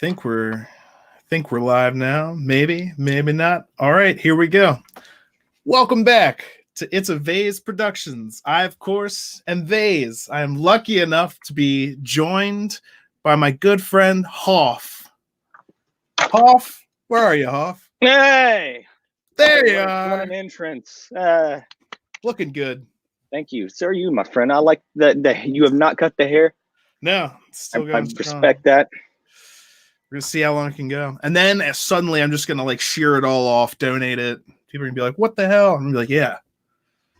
I think we're live now. Maybe not. All right, here we go. Welcome back to It's a Vase Productions. I, of course, am Vase. I am lucky enough to be joined by my good friend Hoff. Hoff, where are you, Hoff? Hey! There you What are. an entrance. Looking good. Thank you. So are you, my friend. I like that you have not cut the hair. No, it's still I going strong. respect that. We're gonna see how long it can go. And then suddenly I'm just gonna shear it all off, donate it. People are gonna be like, what the hell? I'm gonna be like, yeah.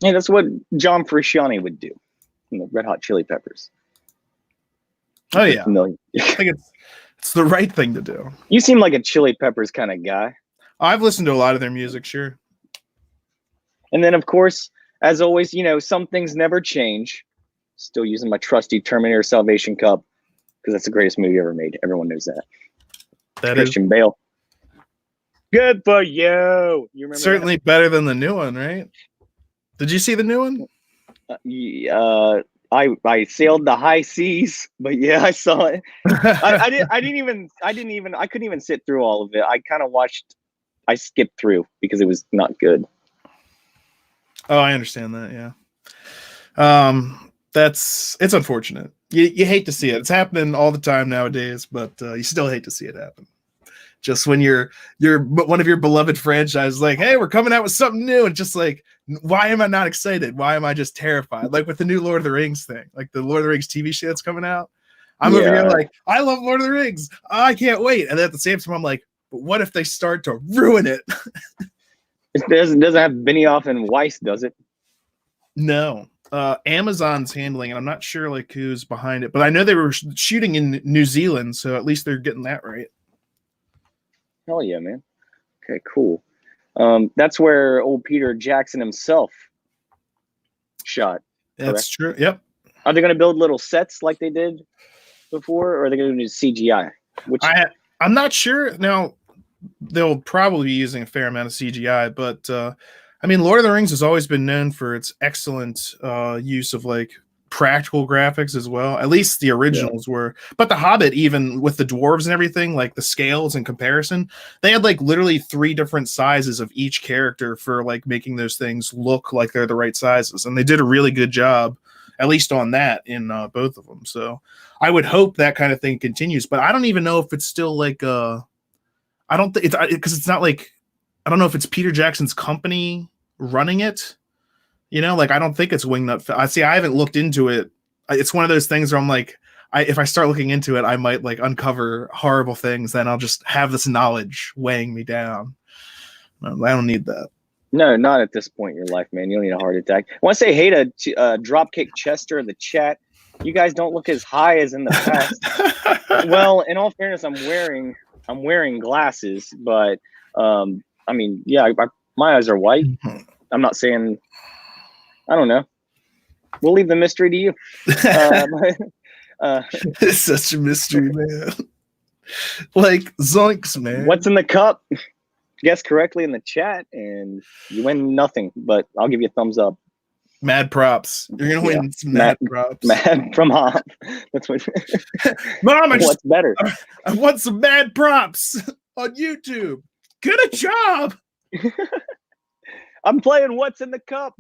Yeah, that's what John Frusciante would do. Red Hot Chili Peppers. Oh yeah. I think it's the right thing to do. You seem like a Chili Peppers kind of guy. I've listened to a lot of their music, sure. And then of course, as always, some things never change. Still using my trusty Terminator Salvation Cup because that's the greatest movie ever made. Everyone knows that. Christian Bale. Good for you. You remember certainly that? Better than the new one, right? Did you see the new one? I sailed the high seas, but yeah, I saw it. I couldn't even sit through all of it. I skipped through because it was not good. Oh, I understand that. Yeah. It's unfortunate. You hate to see it. It's happening all the time nowadays, but you still hate to see it happen. Just when you're one of your beloved franchises, like, hey, we're coming out with something new, and just like, why am I not excited? Why am I just terrified? Like with the new Lord of the Rings thing, like the Lord of the Rings TV show that's coming out. I'm over here like, I love Lord of the Rings. I can't wait. And then at the same time, I'm like, but what if they start to ruin it? It doesn't have Benioff and Weiss, does it? No. Amazon's handling it. I'm not sure like who's behind it, but I know they were shooting in New Zealand, so at least they're getting that right. Hell yeah, man. Okay, cool. That's where old Peter Jackson himself shot. That's true. Yep. Are they going to build little sets like they did before, or are they going to do CGI? I'm not sure. Now, they'll probably be using a fair amount of CGI, but I mean, Lord of the Rings has always been known for its excellent use of like practical graphics as well. At least the originals were. But The Hobbit, even with the dwarves and everything, like the scales in comparison, they had like literally 3 different sizes of each character for like making those things look like they're the right sizes. And they did a really good job, at least on that in both of them. So I would hope that kind of thing continues. But I don't even know if it's still like I don't think it's because it's not like, I don't know if it's Peter Jackson's company running it. Like I don't think it's Wingnut. I haven't looked into it. It's one of those things where I'm like, if I start looking into it, I might like uncover horrible things. Then I'll just have this knowledge weighing me down. I don't need that. No, not at this point in your life, man. You don't need a heart attack. I want to say hey to Dropkick Chester in the chat. You guys don't look as high as in the past. Well, in all fairness, I'm wearing glasses, but I mean, yeah, my eyes are white. I'm not saying. I don't know. We'll leave the mystery to you. It's such a mystery, man. Like zoinks, man. What's in the cup? Guess correctly in the chat, and you win nothing. But I'll give you a thumbs up. Mad props. You're gonna win some mad props. Mad from Hoff. That's what. Mom, what's better? I want some mad props on YouTube. Good a job. I'm playing What's in the Cup.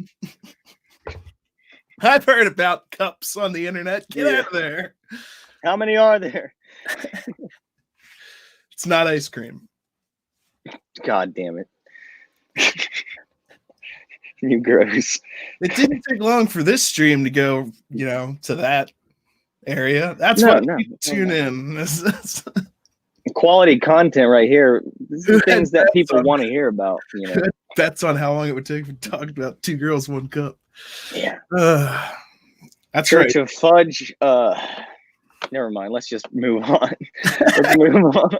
I've heard about cups on the internet. Get out of there. How many are there? It's not ice cream. God damn it. You gross. It didn't take long for this stream to go, to that area. That's why people tune in. Quality content right here. This is things that people want to hear about. Bets on how long it would take if we talked about 2 girls, 1 cup. Yeah. That's Church right. of Fudge. Never mind. Let's just move on. Let's move on.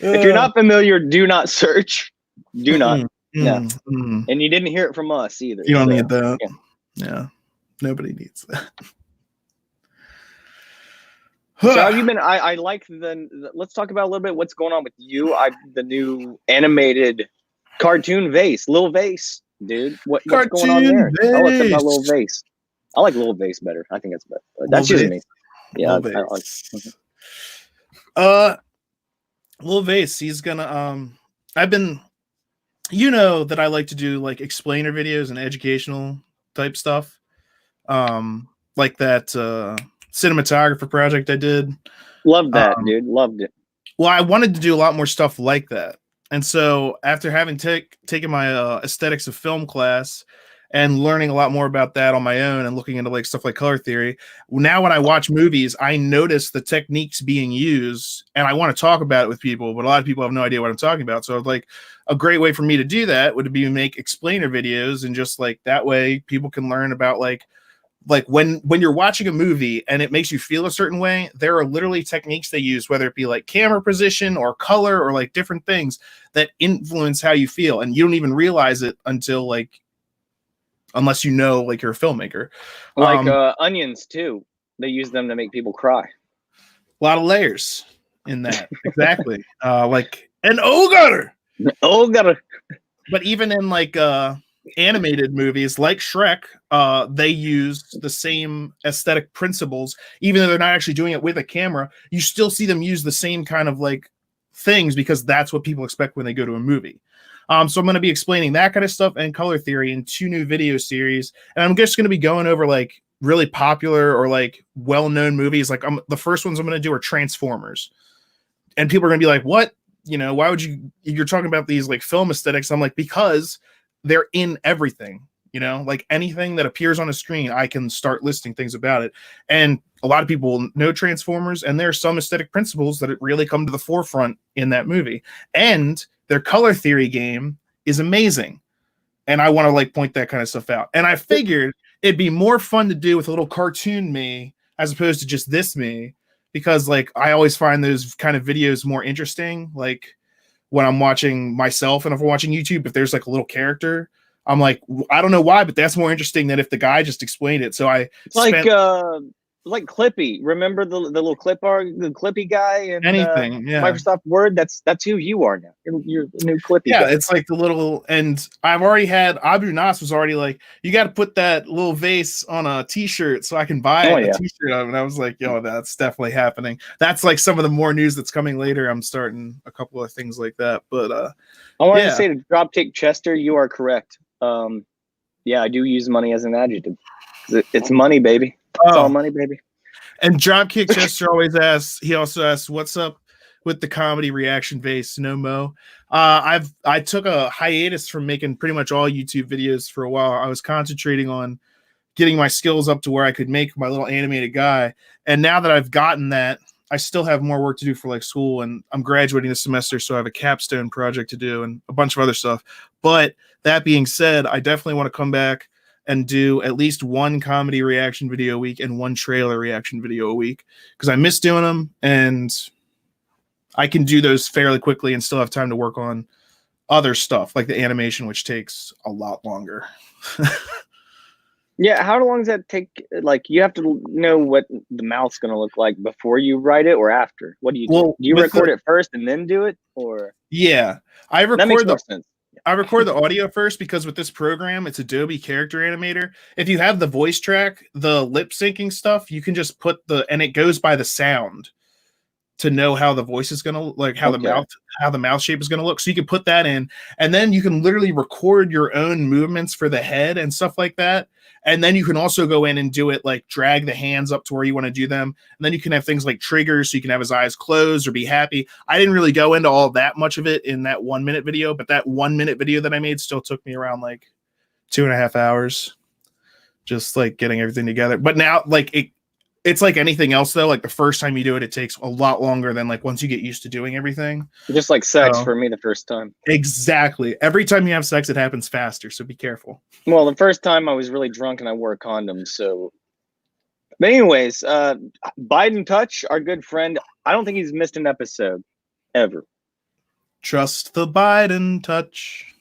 If you're not familiar, do not search. Do not. No. And you didn't hear it from us either. You don't need that. Yeah. Nobody needs that. So have you been? I like the. Let's talk about a little bit what's going on with you. The new animated cartoon Vase, Lil Vase, dude. What's going on there? Tell us about Lil Vase. I like Lil Vase better. I think that's better. That's just me. Yeah. Uh, Lil Vase, he's gonna I've been, you know, that I like to do like explainer videos and educational type stuff. Like that cinematographer project I did. Loved that, Um, dude. Loved it. well, I wanted to do a lot more stuff like that. And so after having taken my aesthetics of film class and learning a lot more about that on my own and looking into like stuff like color theory, now when I watch movies, I notice the techniques being used and I want to talk about it with people, but a lot of people have no idea what I'm talking about. So like a great way for me to do that would be make explainer videos, and just like that way people can learn about like when you're watching a movie and it makes you feel a certain way, there are literally techniques they use, whether it be like camera position or color or like different things that influence how you feel, and you don't even realize it until like, unless you know, like you're a filmmaker. Like A onions too. They use them to make people cry. lot of layers in that. Exactly. Like an ogre. Oh, gotta. But even in like animated movies like Shrek, they use the same aesthetic principles, even though they're not actually doing it with a camera. You still see them use the same kind of like things because that's what people expect when they go to a movie. So I'm going to be explaining that kind of stuff and color theory in 2 new video series, and I'm just going to be going over like really popular or like well-known movies. Like the first ones I'm going to do are Transformers, and people are going to be like, "What? You know, why would you're talking about these like film aesthetics?" I'm like, because they're in everything, you know, like anything that appears on a screen, I can start listing things about it. And a lot of people know Transformers, and there are some aesthetic principles that really come to the forefront in that movie. And their color theory game is amazing. And I want to like point that kind of stuff out. And I figured it'd be more fun to do with a little cartoon me as opposed to just this me, because like I always find those kind of videos more interesting. Like when I'm watching myself, and if I'm watching YouTube, if there's like a little character, I'm like, I don't know why, but that's more interesting than if the guy just explained it. So I It's spent like Clippy. Remember the little the Clippy guy in anything. Yeah. Microsoft Word? That's who you are now. You're the new Clippy Yeah. guy. It's like the little, and I've already had Abu Nas was already like, you got to put that little vase on a t-shirt so I can buy Oh a yeah. t-shirt of it. And I was like, yo, that's definitely happening. That's like some of the more news that's coming later. I'm starting a couple of things like that, but I wanted to yeah. say to Dropkick Chester, you are correct. Yeah, I do use money as an adjective. It's money, baby. It's all Oh, money, baby. and Dropkick Chester always asks. He also asks, "What's up with the comedy reaction base?" No mo. I took a hiatus from making pretty much all YouTube videos for a while. I was concentrating on getting my skills up to where I could make my little animated guy. And now that I've gotten that, I still have more work to do for like school, and I'm graduating this semester, so I have a capstone project to do and a bunch of other stuff. But that being said, I definitely want to come back and do at least 1 comedy reaction video a week and 1 trailer reaction video a week, because I miss doing them, and I can do those fairly quickly and still have time to work on other stuff like the animation, which takes a lot longer. Yeah, how long does that take? Like, you have to know what the mouth's going to look like before you write it or after? What do you do? Well, Do you record it first and then do it? Or yeah, that makes more sense. I record the audio first, because with this program, it's Adobe Character Animator. If you have the voice track, the lip syncing stuff, you can just put and it goes by the sound to know how the voice is going to, like how Okay. how the mouth shape is going to look. So you can put that in, and then you can literally record your own movements for the head and stuff like that. And then you can also go in and do it, like drag the hands up to where you want to do them. And then you can have things like triggers, so you can have his eyes closed or be happy. I didn't really go into all that much of it in that 1-minute video, but that 1-minute video that I made still took me around like 2.5 hours, just like getting everything together. But now, like it's like anything else though. Like the first time you do it, it takes a lot longer than like once you get used to doing everything. Just like sex So, for me the first time. exactly. Every time you have sex, it happens faster. So be careful. Well, the first time I was really drunk and I wore a condom. So, but anyways, Biden Touch, our good friend, I don't think he's missed an episode ever. Trust the Biden touch.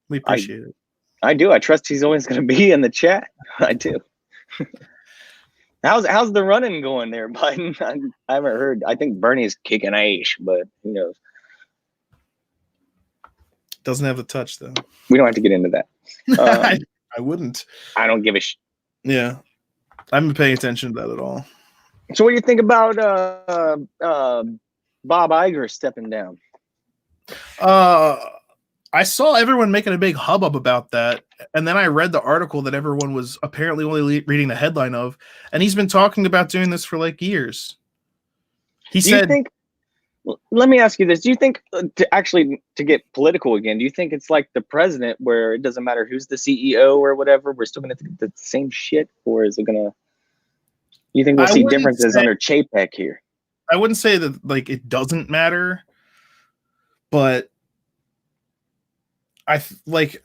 We appreciate it. I do. I trust he's always going to be in the chat. I do. How's the running going there, Biden? I haven't heard. I think Bernie's kicking ass, but who knows? Doesn't have the touch though. We don't have to get into that. I wouldn't. I don't give a shit. Yeah. I haven't been paying attention to that at all. So what do you think about Bob Iger stepping down? I saw everyone making a big hubbub about that, and then I read the article that everyone was apparently only reading the headline of, and he's been talking about doing this for like years. He Do you said, think? Let me ask you this: do you think, to get political again, do you think it's like the president, where it doesn't matter who's the CEO or whatever, we're still going to get the same shit, or is it gonna? You think we'll I see wouldn't differences say, under Chapek here? I wouldn't say that like it doesn't matter, but I think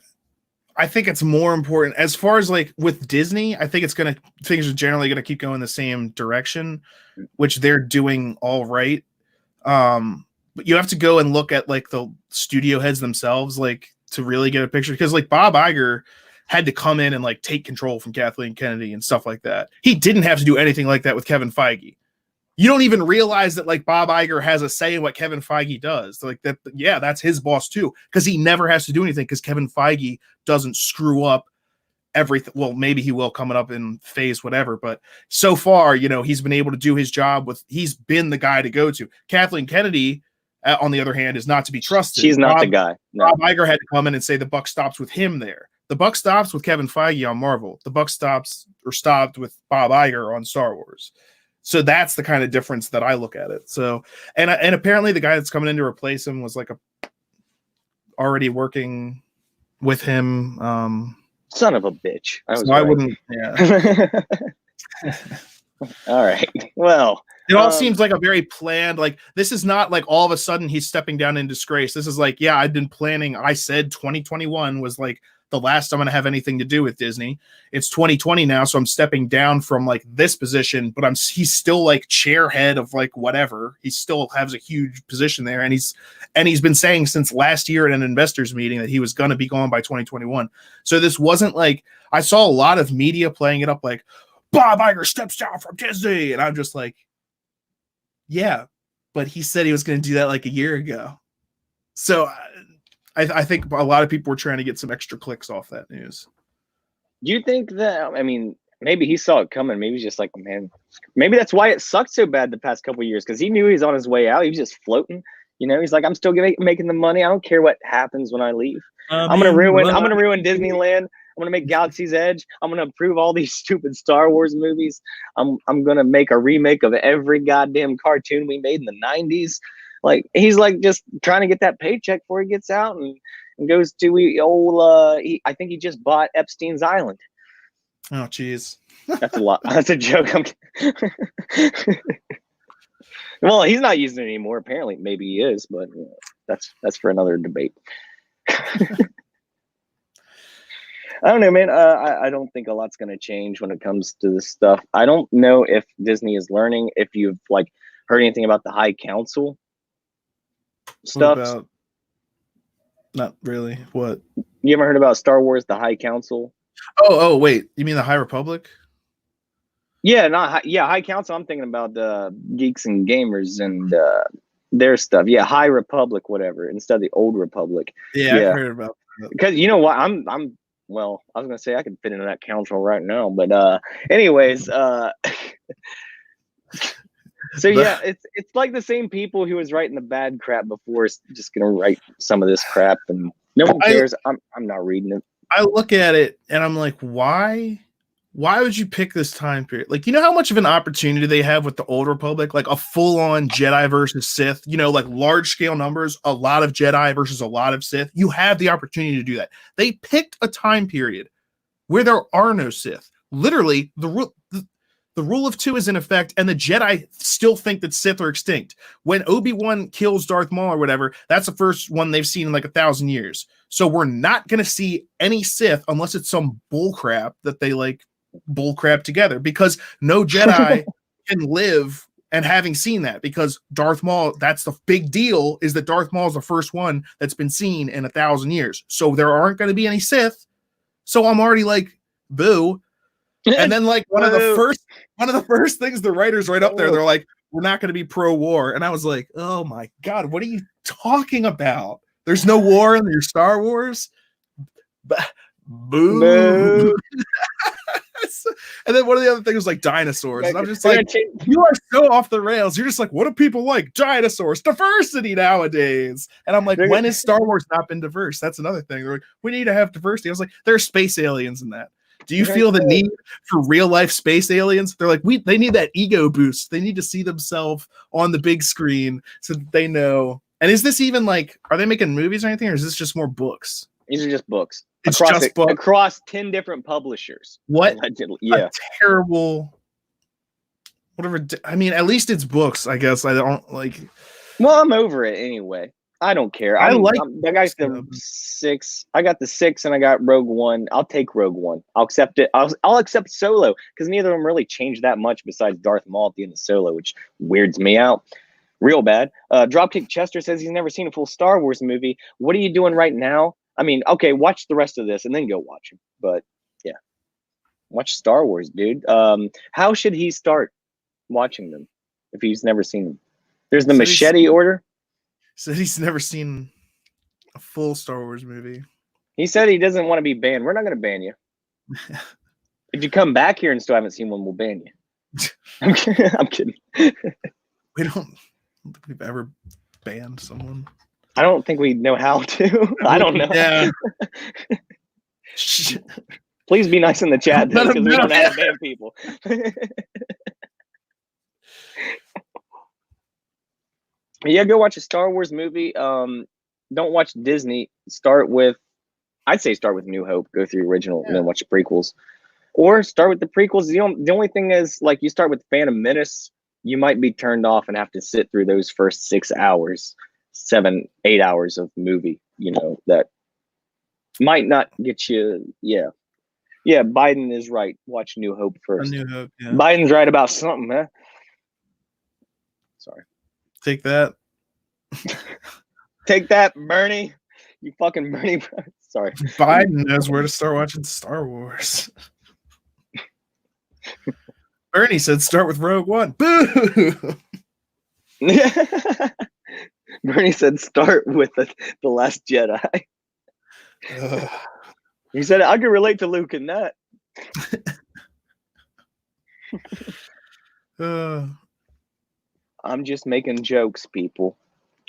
it's more important as far as like with Disney. I think things are generally gonna keep going the same direction, which they're doing all right. But you have to go and look at like the studio heads themselves, like to really get a picture. Because like Bob Iger had to come in and like take control from Kathleen Kennedy and stuff like that. He didn't have to do anything like that with Kevin Feige. You don't even realize that like Bob Iger has a say in what Kevin Feige does. Like that, yeah, that's his boss too, because he never has to do anything because Kevin Feige doesn't screw up everything. Well, maybe he will coming up in phase whatever, but so far, he's been able to do his job he's been the guy to go to. Kathleen Kennedy, on the other hand, is not to be trusted. She's not the guy. No. Bob Iger had to come in and say the buck stops with him there. The buck stops with Kevin Feige on Marvel. The buck stopped with Bob Iger on Star Wars. So that's the kind of difference that I look at it. So, and apparently the guy that's coming in to replace him was like already working with him. Son of a bitch. I wouldn't. Yeah. All right. Well, it all seems like a very planned. Like this is not like all of a sudden he's stepping down in disgrace. This is like, yeah, I've been planning. I said 2021 was like the last I'm going to have anything to do with Disney. It's 2020 now, so I'm stepping down from like this position, but he's still like chairhead of like whatever. He still has a huge position there, and he's been saying since last year at an investors meeting that he was going to be gone by 2021. So this wasn't like, I saw a lot of media playing it up like Bob Iger steps down from Disney, and I'm just like, yeah, but he said he was going to do that like a year ago. So I think a lot of people were trying to get some extra clicks off that news. Do you think that, I mean, maybe he saw it coming. Maybe he's just like, man, maybe that's why it sucked so bad the past couple of years, because he knew he was on his way out. He was just floating. He's like, I'm still making the money. I don't care what happens when I leave. I'm gonna ruin Disneyland. I'm gonna make Galaxy's Edge. I'm gonna approve all these stupid Star Wars movies. I'm gonna make a remake of every goddamn cartoon we made in the 90s. Like, he's like just trying to get that paycheck before he gets out and goes to I think he just bought Epstein's Island. Oh, geez. That's a lot. That's a joke. Well, he's not using it anymore. Apparently, maybe he is, but that's for another debate. I don't know, man. I don't think a lot's going to change when it comes to this stuff. I don't know if Disney is learning. If you've like heard anything about the High Council stuff. Not really. What? You ever heard about Star Wars, the High Council? Oh, wait. You mean the High Republic? Yeah, High Council. I'm thinking about the Geeks and Gamers and their stuff. Yeah, High Republic, whatever, instead of the Old Republic. Yeah. I've heard about that. Because you know what, well, I was gonna say I could fit into that council right now, but anyways, so yeah, it's like the same people who was writing the bad crap before is just gonna write some of this crap, and no one cares. I'm not reading it. I look at it and I'm like, why would you pick this time period? Like, how much of an opportunity they have with the Old Republic, like a full-on Jedi versus Sith, like large-scale numbers, a lot of Jedi versus a lot of Sith. You have the opportunity to do that. They picked a time period where there are no Sith. Literally, the rule of two is in effect, and the Jedi still think that Sith are extinct. When Obi-Wan kills Darth Maul or whatever, that's the first one they've seen in like 1,000 years. So we're not going to see any Sith unless it's some bullcrap that they like bullcrap together, because no Jedi can live and having seen that, because Darth Maul, that's the big deal, is that Darth Maul is the first one that's been seen in 1,000 years. So there aren't going to be any Sith. So I'm already like, boo. And then like one of the first things the writers write up there, they're like, we're not going to be pro-war. And I was like, oh my God, what are you talking about? There's no war in your Star Wars? Boo. And then one of the other things was like dinosaurs. And I'm just They're like, gonna change- you are so off the rails. You're just like, what do people like? Dinosaurs, diversity nowadays. And I'm like, They're when gonna- has Star Wars not been diverse? That's another thing. They're like, we need to have diversity. I was like, there are space aliens in that. Do you They're feel the gonna- need for real life space aliens? They're like, they need that ego boost. They need to see themselves on the big screen so that they know. And is this even like, are they making movies or anything, or is this just more books? These are just books. It's across just books. across 10 different publishers. What Yeah. a terrible whatever. I mean, at least it's books, I guess. I don't like. Well, I'm over it anyway. I don't care. I like I got the 6. I got the 6 and I got Rogue One. I'll take Rogue One. I'll accept it. I'll accept Solo because neither of them really changed that much besides Darth Maul at the end of Solo, which weirds me out real bad. Dropkick Chester says he's never seen a full Star Wars movie. What are you doing right now? I mean, okay, watch the rest of this and then go watch him. But yeah, watch Star Wars, dude. How should he start watching them if he's never seen them? There's the Machete Order. Said he's never seen a full Star Wars movie. He said he doesn't want to be banned. We're not going to ban you. If you come back here and still haven't seen one, we'll ban you. I'm kidding. We don't think we've ever banned someone. I don't think we know how to. I don't know. Yeah. Please be nice in the chat because we don't have to ban people. Yeah, go watch a Star Wars movie. Don't watch Disney. I'd say start with New Hope. Go through the original and then watch the prequels. Or start with the prequels. The only thing is, like, you start with Phantom Menace, you might be turned off and have to sit through those first 6 hours. 7, 8 hours of movie, that might not get you. Yeah. Biden is right. Watch New Hope first. New Hope, yeah. Biden's right about something, huh? Sorry. Take that. Take that, Bernie. You fucking Bernie. Sorry. Biden knows where to start watching Star Wars. Bernie said start with Rogue One. Boo! Bernie said start with the Last Jedi. He said I could relate to Luke in that. I'm just making jokes, people.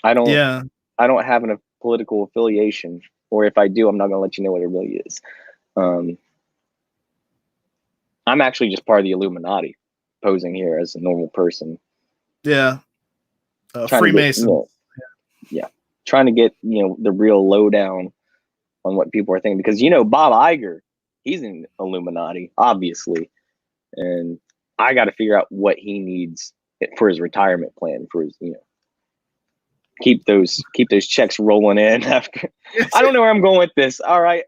I don't have a political affiliation, or if I do, I'm not gonna let you know what it really is. I'm actually just part of the Illuminati, posing here as a normal person. Yeah. Freemason. Yeah. Trying to get, the real lowdown on what people are thinking. Because, Bob Iger, he's in Illuminati, obviously. And I got to figure out what he needs for his retirement plan, for his, keep those checks rolling in after. I don't know where I'm going with this. All right.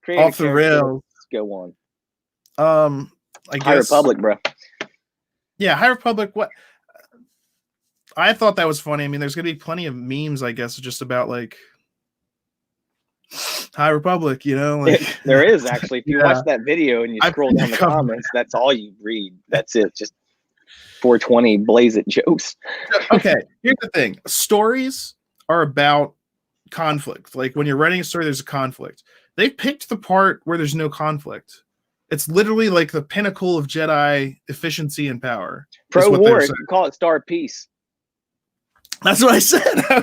Off the rails. Let's go on. I guess High Republic, bro. Yeah, High Republic. What? I thought that was funny. I mean, there's gonna be plenty of memes, I guess, just about like High Republic. Like there is actually. If you watch that video and you scroll down the comments, that's all you read. That's it. Just 420 blaze it jokes. Okay, here's the thing: stories are about conflict. Like when you're writing a story, there's a conflict. They picked the part where there's no conflict. It's literally like the pinnacle of Jedi efficiency and power. Pro-war, you call it Star Peace. That's what I said. I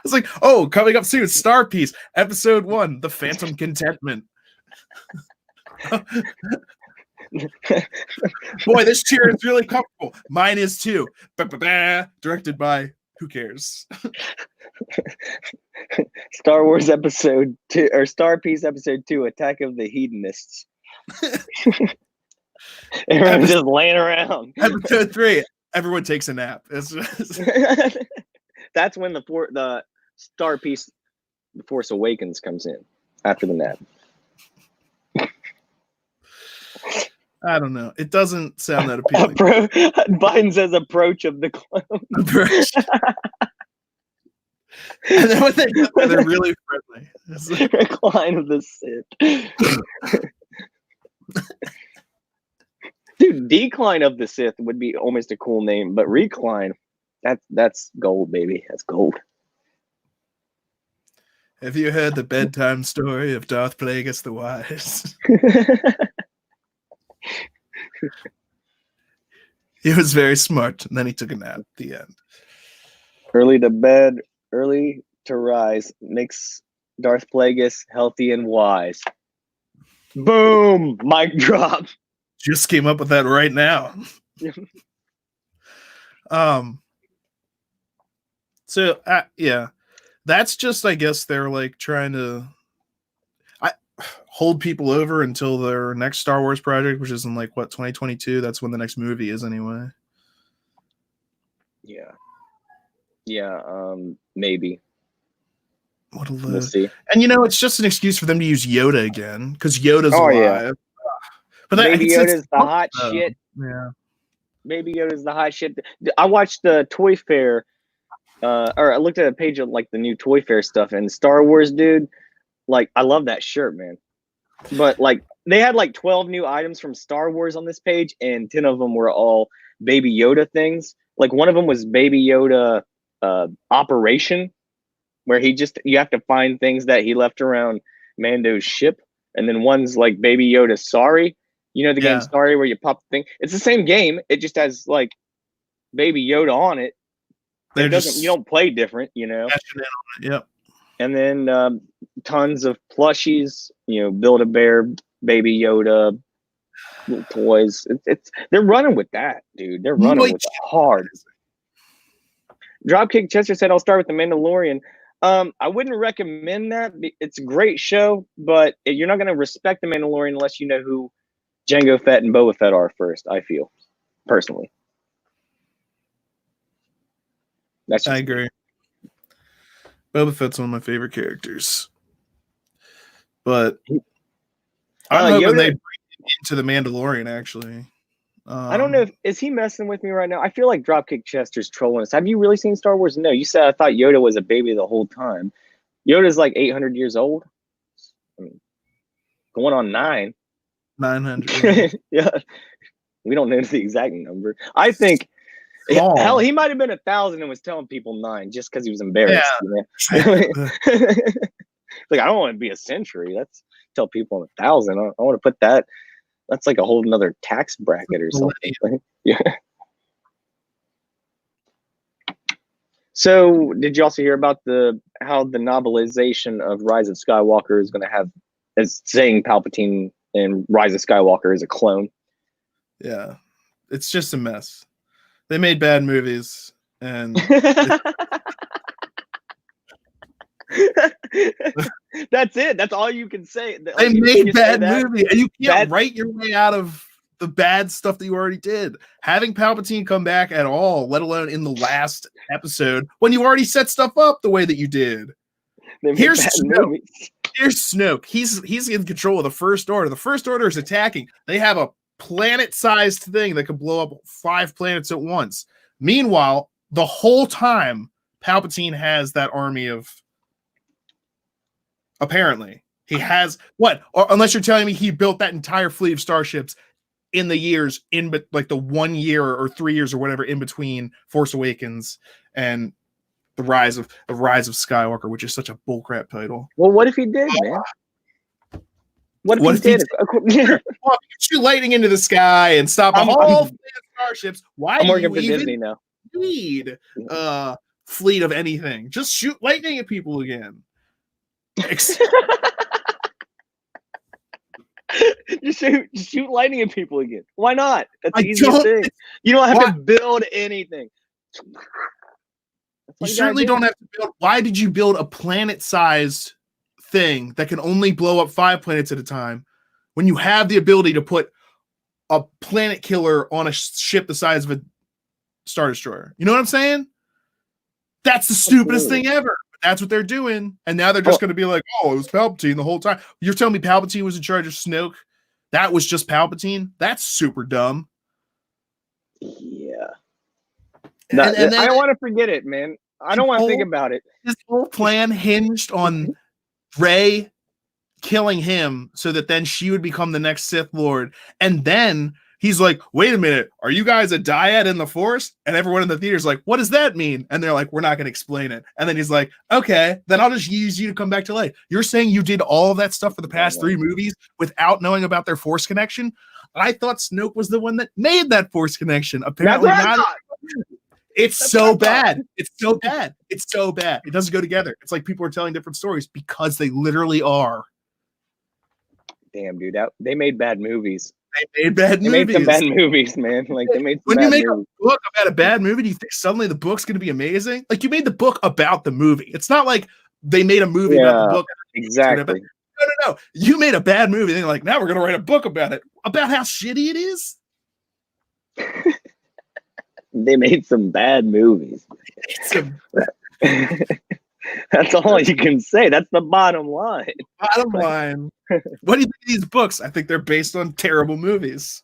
was like, oh, coming up soon, Star Peace, Episode 1, The Phantom Contentment. Boy, this chair is really comfortable. Mine is too. Directed by who cares? Star Wars Episode 2, or Star Peace Episode 2, Attack of the Hedonists. Everyone's just laying around. Episode 3, everyone takes a nap. That's when the Star Peace, The Force Awakens comes in after the nap. I don't know. It doesn't sound that appealing. Biden says approach of the clone. Approach. And then when they get there, they're really friendly. Recline of the Sith. Dude, Decline of the Sith would be almost a cool name, but Recline, that's gold, baby. That's gold. Have you heard the bedtime story of Darth Plagueis the Wise? He was very smart, and then he took a nap at the end. Early to bed, early to rise makes Darth Plagueis healthy and wise. Boom! Mic drop. Just came up with that right now. So yeah, that's just, I guess they're like trying to hold people over until their next Star Wars project, which is in like what, 2022. That's when the next movie is anyway. Yeah. Maybe. What a load. We'll see. And it's just an excuse for them to use Yoda again because Yoda's alive. Yeah. But Baby Yoda's the hot shit. Yeah. Baby Yoda's the hot shit. I watched the Toy Fair, or I looked at a page of like the new Toy Fair stuff, and Star Wars, dude. Like, I love that shirt, man. But like, they had like 12 new items from Star Wars on this page, and 10 of them were all Baby Yoda things. Like, one of them was Baby Yoda Operation, where you have to find things that he left around Mando's ship, and then one's like Baby Yoda Sorry. You know the game Sorry, where you pop the thing? It's the same game. It just has like Baby Yoda on it. You don't play different, Yep. And then tons of plushies, Build-A-Bear, Baby Yoda, little toys. They're running with that, dude. They're running with it hard. Dropkick Chester said, "I'll start with The Mandalorian." I wouldn't recommend that. It's a great show, but you're not going to respect The Mandalorian unless you know who Jango Fett and Boba Fett are first, I feel, personally. I agree. Boba Fett's one of my favorite characters. But I'm hoping they bring him into The Mandalorian, actually. I don't know is he messing with me right now? I feel like Dropkick Chester's trolling us. Have you really seen Star Wars? No, you said I thought Yoda was a baby the whole time. Yoda's like 800 years old. I mean, going on 900. Yeah. We don't know the exact number. I think hell, he might have been 1,000 and was telling people 9 just because he was embarrassed. Yeah. Like, I don't want to be a century. That's tell people 1,000. I want to put that. That's like a whole nother tax bracket or something. Yeah. So, did you also hear about how the novelization of Rise of Skywalker is going to is saying Palpatine in Rise of Skywalker is a clone? Yeah, it's just a mess. They made bad movies, and that's it. That's all you can say. They made bad movies, and you can't write your way out of the bad stuff that you already did. Having Palpatine come back at all, let alone in the last episode, when you already set stuff up the way that you did. Here's Snoke. Here's Snoke. He's in control of the First Order. The First Order is attacking. They have a planet-sized thing that could blow up 5 planets at once. Meanwhile, the whole time, Palpatine has that army of. Apparently, he has what? Or unless you're telling me he built that entire fleet of starships in the years like the 1 year or 3 years or whatever in between Force Awakens and the Rise of Skywalker, which is such a bullcrap title. Well, what if he did, man? What if he did? Well, shoot lightning into the sky and stop a whole fleet of starships. Why do you even need a fleet of anything? Just shoot lightning at people again. Just shoot lightning at people again. Why not? That's the easiest thing. You don't have to build anything. You certainly don't have to build. Why did you build a planet-sized thing that can only blow up 5 planets at a time when you have the ability to put a planet killer on a ship the size of a Star Destroyer? You know what I'm saying? That's the stupidest thing ever. That's what they're doing. And now they're just going to be like, oh, it was Palpatine the whole time. You're telling me Palpatine was in charge of Snoke? That was just Palpatine? That's super dumb. Yeah. I don't want to forget it, man. I don't want to think about it. His whole plan hinged on Rey killing him so that then she would become the next Sith Lord. And then he's like, wait a minute, are you guys a dyad in the Force? And everyone in the theater is like, what does that mean? And they're like, we're not going to explain it. And then he's like, okay, then I'll just use you to come back to life. You're saying you did all of that stuff for the past 3 movies without knowing about their Force connection? I thought Snoke was the one that made that Force connection. Apparently not. It's so bad. It's so bad. It's so bad. It doesn't go together. It's like people are telling different stories because they literally are. Damn, dude, they made bad movies. They made bad movies. They made some bad movies, man. Like they made. When you make a book about a bad movie, do you think suddenly the book's going to be amazing? Like you made the book about the movie. It's not like they made a movie about the book. Exactly. No. You made a bad movie. And they're like, now we're going to write a book about it. About how shitty it is. They made some bad movies. That's all you can say. That's the bottom line. Bottom line. What do you think of these books? I think they're based on terrible movies.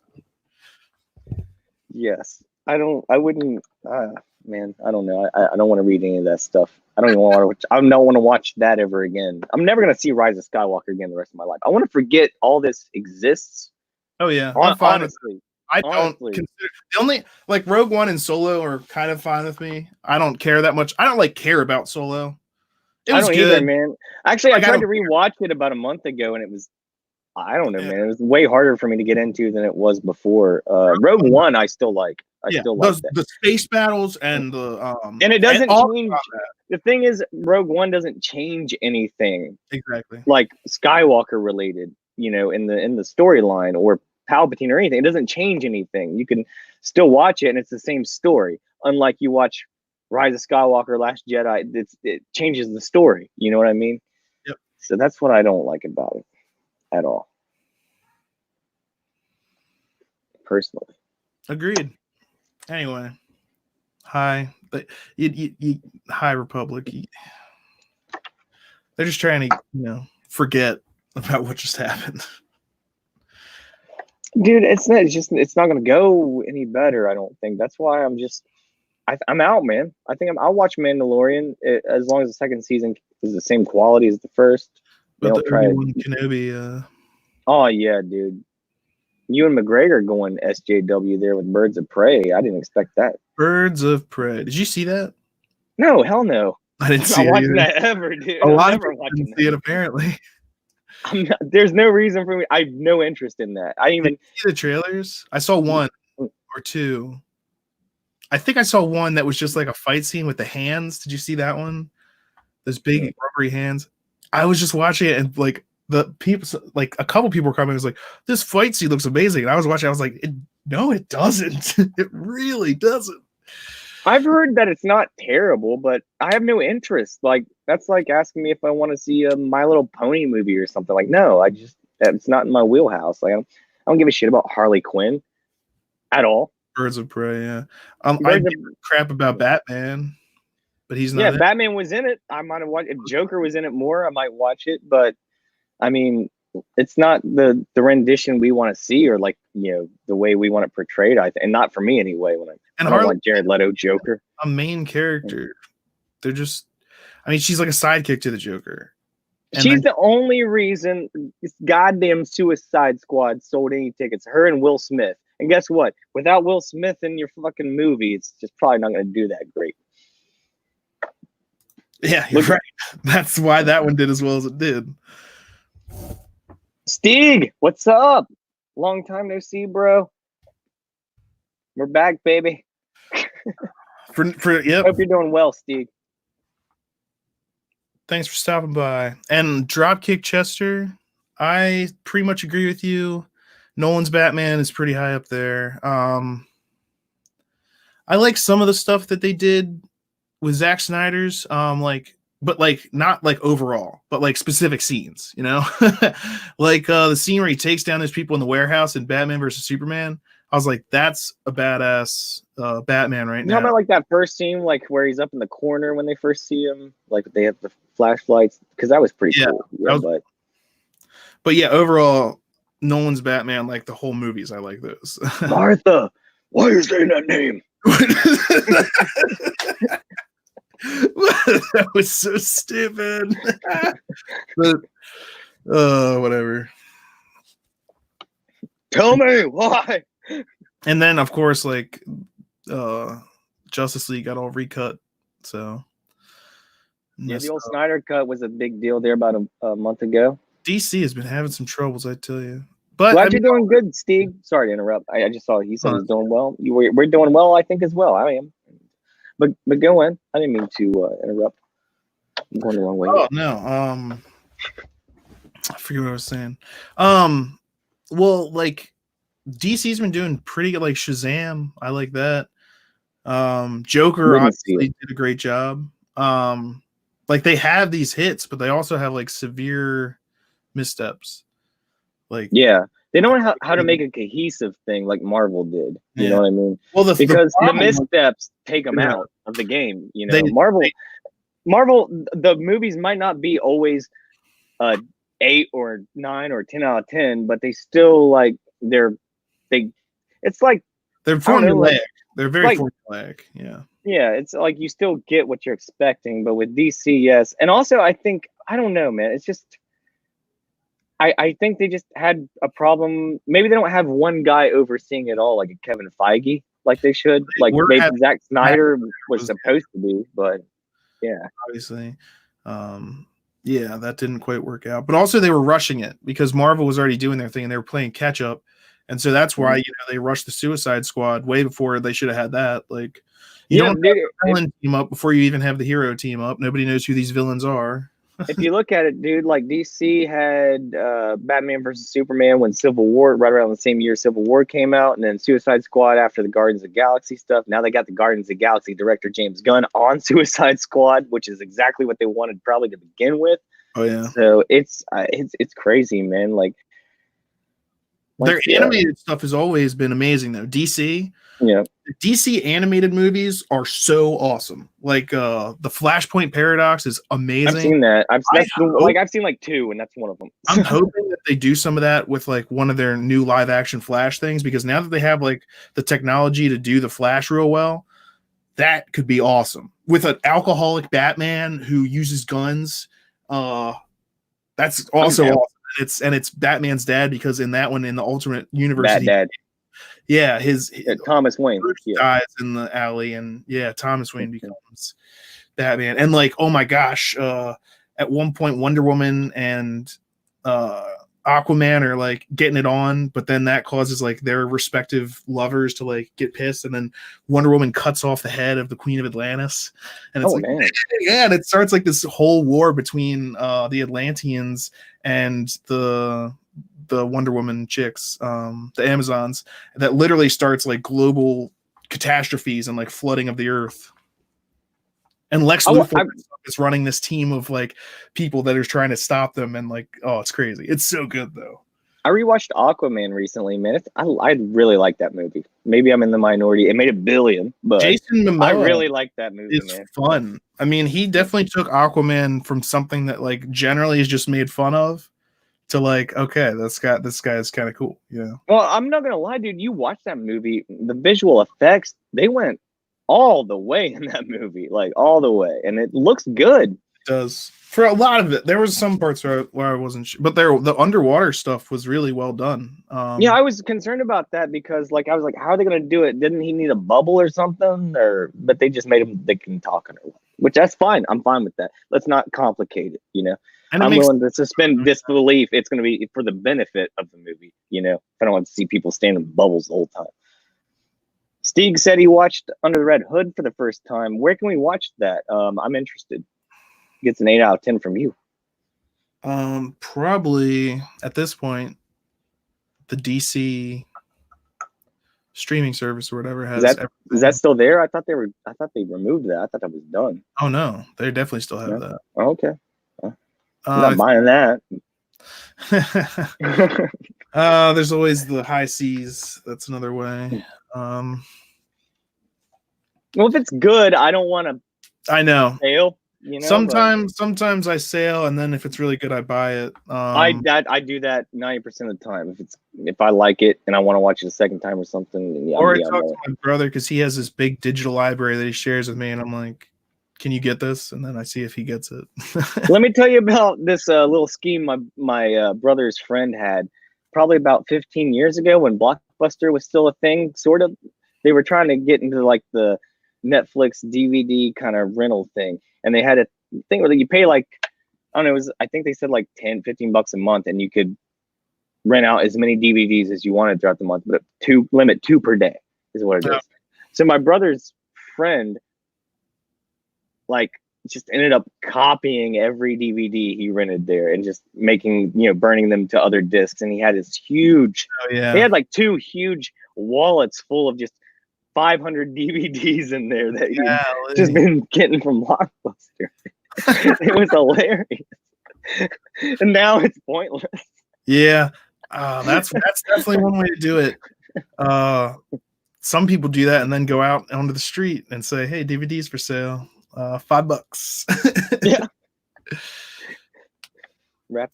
Yes. I wouldn't, man, I don't know. I don't want to read any of that stuff. I don't even want to watch. I don't want to watch that ever again. I'm never going to see Rise of Skywalker again the rest of my life. I want to forget all this exists. Oh, yeah. Honestly. I don't consider the only like Rogue One and Solo are kind of fine with me. I don't care that much. I don't like care about Solo. It was good, either, man. Actually, I tried to rewatch it about a month ago, and it was, I don't know, man. It was way harder for me to get into than it was before. Rogue One, I still like. I still like that. The space battles and the and it doesn't change. The thing is, Rogue One doesn't change anything exactly like Skywalker related, in the storyline or Palpatine or anything. It doesn't change anything. You can still watch it, and it's the same story. Unlike you watch Rise of Skywalker, Last Jedi, it changes the story. You know what I mean? Yep. So that's what I don't like about it at all. Personally. Agreed. Anyway, High Republic. They're just trying to, forget about what just happened. Dude, it's not going to go any better. I don't think. That's why I'm out, man. I think I'll watch Mandalorian as long as the second season is the same quality as the first. But the Kenobi. Oh yeah, dude. Ewan McGregor going SJW there with Birds of Prey. I didn't expect that. Birds of Prey. Did you see that? No, hell no. I didn't see it. Watching that ever, dude. A lot of people didn't see it apparently. There's no reason for me. I have no interest in that. I didn't even see the trailers. I saw 1 or 2. I think I saw one that was just like a fight scene with the hands. Did you see that one? Those big rubbery hands. I was just watching it and like the people, like a couple people were coming. It was like, this fight scene looks amazing. And I was watching. I was like, no, it doesn't. It really doesn't. I've heard that it's not terrible, but I have no interest. Like that's like asking me if I want to see a My Little Pony movie or something. Like, no, it's not in my wheelhouse. Like I don't give a shit about Harley Quinn at all. Birds of Prey, yeah. I give crap about Batman, but he's not. Yeah, Batman was in it. I might have watched. If Joker was in it more, I might watch it. But I mean, it's not the rendition we want to see, or like the way we want it portrayed. And not for me anyway. I don't want Jared Leto Joker, a main character. They're just. I mean, she's like a sidekick to the Joker. She's the only reason this goddamn Suicide Squad sold any tickets. Her and Will Smith. And guess what? Without Will Smith in your fucking movie, it's just probably not going to do that great. Yeah, you're right. That's why that one did as well as it did. Steeg, what's up? Long time no see, bro. We're back, baby. Yep. Hope you're doing well, Steeg. Thanks for stopping by. And Dropkick Chester, I pretty much agree with you. Nolan's Batman is pretty high up there. I like some of the stuff that they did with Zack Snyder's, but not like overall, but like specific scenes, like the scene where he takes down those people in the warehouse in Batman versus Superman. I was like, that's a badass Batman right now. How about like that first scene, like where he's up in the corner when they first see him, like they have the flashlights, because that was pretty cool. Yeah, but yeah, overall. Nolan's Batman, like the whole movies, I like those. Martha, why are you saying that name? That was so stupid. But whatever. Tell me why. And then of course, like Justice League got all recut. So Yeah, the old Snyder cut was a big deal there about a month ago. DC has been having some troubles, I tell you. But Glad you're doing good, Steve. Sorry to interrupt. I just saw he said he's doing well. We're doing well, I think, as well. I am. But go on. I didn't mean to interrupt. I'm going the wrong way. Oh no. I forget what I was saying. Well, like DC's been doing pretty good, like Shazam. I like that. Joker obviously did a great job. Like they have these hits, but they also have like severe missteps. Like yeah, they don't know how to make a cohesive thing like Marvel did. You know what I mean? Well, because the missteps take them out of the game. You know, Marvel, the movies might not be always 8 or 9 or 10 out of 10, but they still like it's like they're formulaic. They're very formulaic. Yeah. Yeah, it's like you still get what you're expecting, but with DC, yes. And also I think, I don't know, man, it's just I think they just had a problem. Maybe they don't have one guy overseeing it all, like a Kevin Feige, like they should. Like maybe Zack Snyder was supposed to be, but yeah. Obviously. Yeah, that didn't quite work out. But also they were rushing it because Marvel was already doing their thing and they were playing catch up. And so that's why they rushed the Suicide Squad way before they should have had that. Like you don't have the villain team up before you even have the hero team up. Nobody knows who these villains are. If you look at it, dude, like DC had Batman versus Superman when Civil War, right around the same year Civil War came out, and then Suicide Squad after the Guardians of the Galaxy stuff. Now they got the Guardians of the Galaxy director James Gunn on Suicide Squad, which is exactly what they wanted probably to begin with. Oh yeah. So it's crazy, man. Like their animated stuff has always been amazing, though. DC, yeah, DC animated movies are so awesome. Like the Flashpoint Paradox is amazing. I've seen that. I've seen like 2, and that's one of them. I'm hoping that they do some of that with like one of their new live action Flash things, because now that they have like the technology to do the Flash real well, that could be awesome. With an alcoholic Batman who uses guns, that's also awesome. It's Batman's dad, because in that one, in the alternate universe, his Thomas Wayne dies in the alley, and Thomas Wayne becomes Batman. And like, oh my gosh, at one point Wonder Woman and Aquaman are like getting it on, but then that causes like their respective lovers to like get pissed, and then Wonder Woman cuts off the head of the Queen of Atlantis, and it's and it starts like this whole war between the Atlanteans and the Wonder Woman chicks, the Amazons, that literally starts like global catastrophes and like flooding of the earth. And Lex Luthor is running this team of like people that are trying to stop them, and like, oh, it's crazy. It's so good though. I rewatched Aquaman recently, man. I really like that movie. Maybe I'm in the minority. It made $1 billion, but Jason Momoa, I really like that movie. It's fun. I mean, he definitely took Aquaman from something that like generally is just made fun of to like, okay, this guy is kind of cool. Yeah. Well, I'm not gonna lie, dude. You watch that movie, the visual effects, they went all the way in that movie, like all the way, and it looks good. It does. For a lot of it, there was some parts where I wasn't sure, but the underwater stuff was really well done. Yeah, I was concerned about that because, like, I was like, how are they gonna do it? Didn't he need a bubble or something? But they just made him they can talk underwater, which that's fine. I'm fine with that. Let's not complicate it, you know. And I'm willing to suspend disbelief. It's going to be for the benefit of the movie, you know. I don't want to see people stand in bubbles the whole time. Stieg said he watched Under the Red Hood for the first time. Where can we watch that? I'm interested. Gets an 8 out of 10 from you. Probably at this point, the DC streaming service or whatever has. Is that still there? I thought they removed that. I thought that was done. Oh no, they definitely still have that. Oh, okay. I'm not buying that. There's always the high seas. That's another way. Well, if it's good, I don't want to. I know. Sail. You know, sometimes I sail, and then if it's really good, I buy it. I do that 90% of the time. If I like it and I want to watch it a second time or something. Yeah, or I talk to my brother because he has this big digital library that he shares with me, and I'm like, can you get this? And then I see if he gets it. Let me tell you about this little scheme my brother's friend had. probably about 15 years ago when Blockbuster was still a thing, sort of. They were trying to get into like the Netflix DVD kind of rental thing. And they had a thing where you pay like, I don't know, I think they said like 10, 15 bucks a month, and you could rent out as many DVDs as you wanted throughout the month, but limit 2 per day is what it is. So my brother's friend, like, just ended up copying every DVD he rented there and just making, burning them to other discs. And he had this huge, he had like 2 huge wallets full of just 500 DVDs in there that he'd just been getting from Blockbuster. It was hilarious. And now it's pointless. Yeah. That's definitely one way to do it. Some people do that and then go out onto the street and say, "Hey, DVDs for sale, $5." Yeah.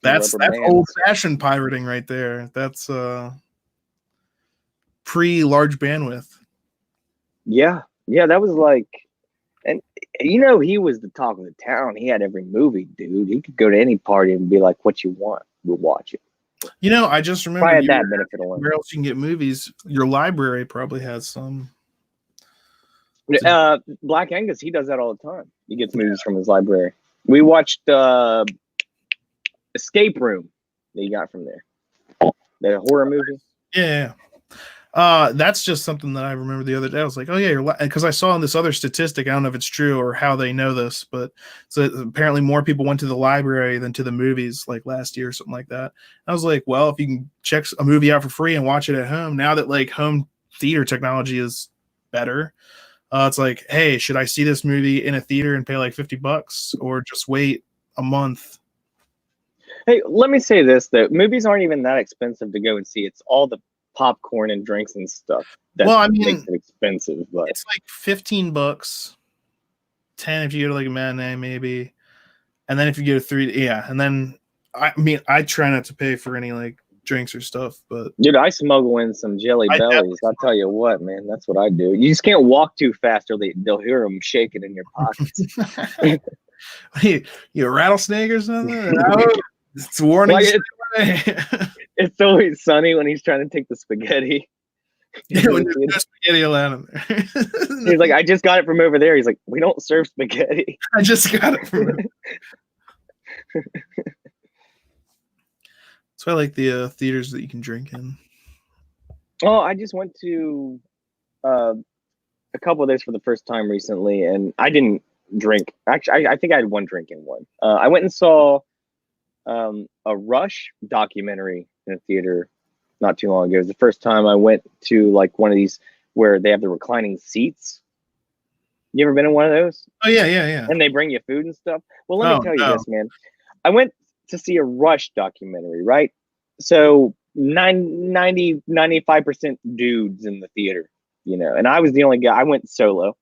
That's old-fashioned pirating right there. That's pre-large bandwidth. Yeah, that was like, and he was the talk of the town. He had every movie, dude. He could go to any party and be like, "What you want? We'll watch it." I just remember where else you can get movies. Your library probably has some. Black Angus, he does that all the time. He gets movies from his library. We watched Escape Room that he got from there. The horror movie. Yeah. That's just something that I remember the other day. I was like, "Oh yeah," because I saw in this other statistic. I don't know if it's true or how they know this, but so apparently more people went to the library than to the movies like last year or something like that. I was like, well, if you can check a movie out for free and watch it at home, now that like home theater technology is better, it's like, hey, should I see this movie in a theater and pay like $50 or just wait a month? Hey, let me say this though: movies aren't even that expensive to go and see. It's all the popcorn and drinks and stuff that makes it expensive. But it's like $15, 10 if you go to like a matinee maybe, and then if you go to 3, and then I try not to pay for any like drinks or stuff, but dude, I smuggle in some Jelly Bellies. I'll tell you what, man, that's what I do. You just can't walk too fast or they'll hear them shaking in your pockets. you a rattlesnake or something? It's warning. It's always Sunny when he's trying to take the spaghetti. When there's spaghetti allowed in there. He's like, "I just got it from over there." He's like, "We don't serve spaghetti." I just got it from So I like the theaters that you can drink in. Oh, I just went to a couple of those for the first time recently, and I didn't drink. Actually, I think I had one drink in one. I went and saw a Rush documentary in a theater not too long ago. It was the first time I went to like one of these where they have the reclining seats. You ever been in one of those? Oh yeah. And they bring you food and stuff. Well, let me tell you this, man. I went to see a Rush documentary, right? So 95% dudes in the theater, and I was the only guy. I went solo.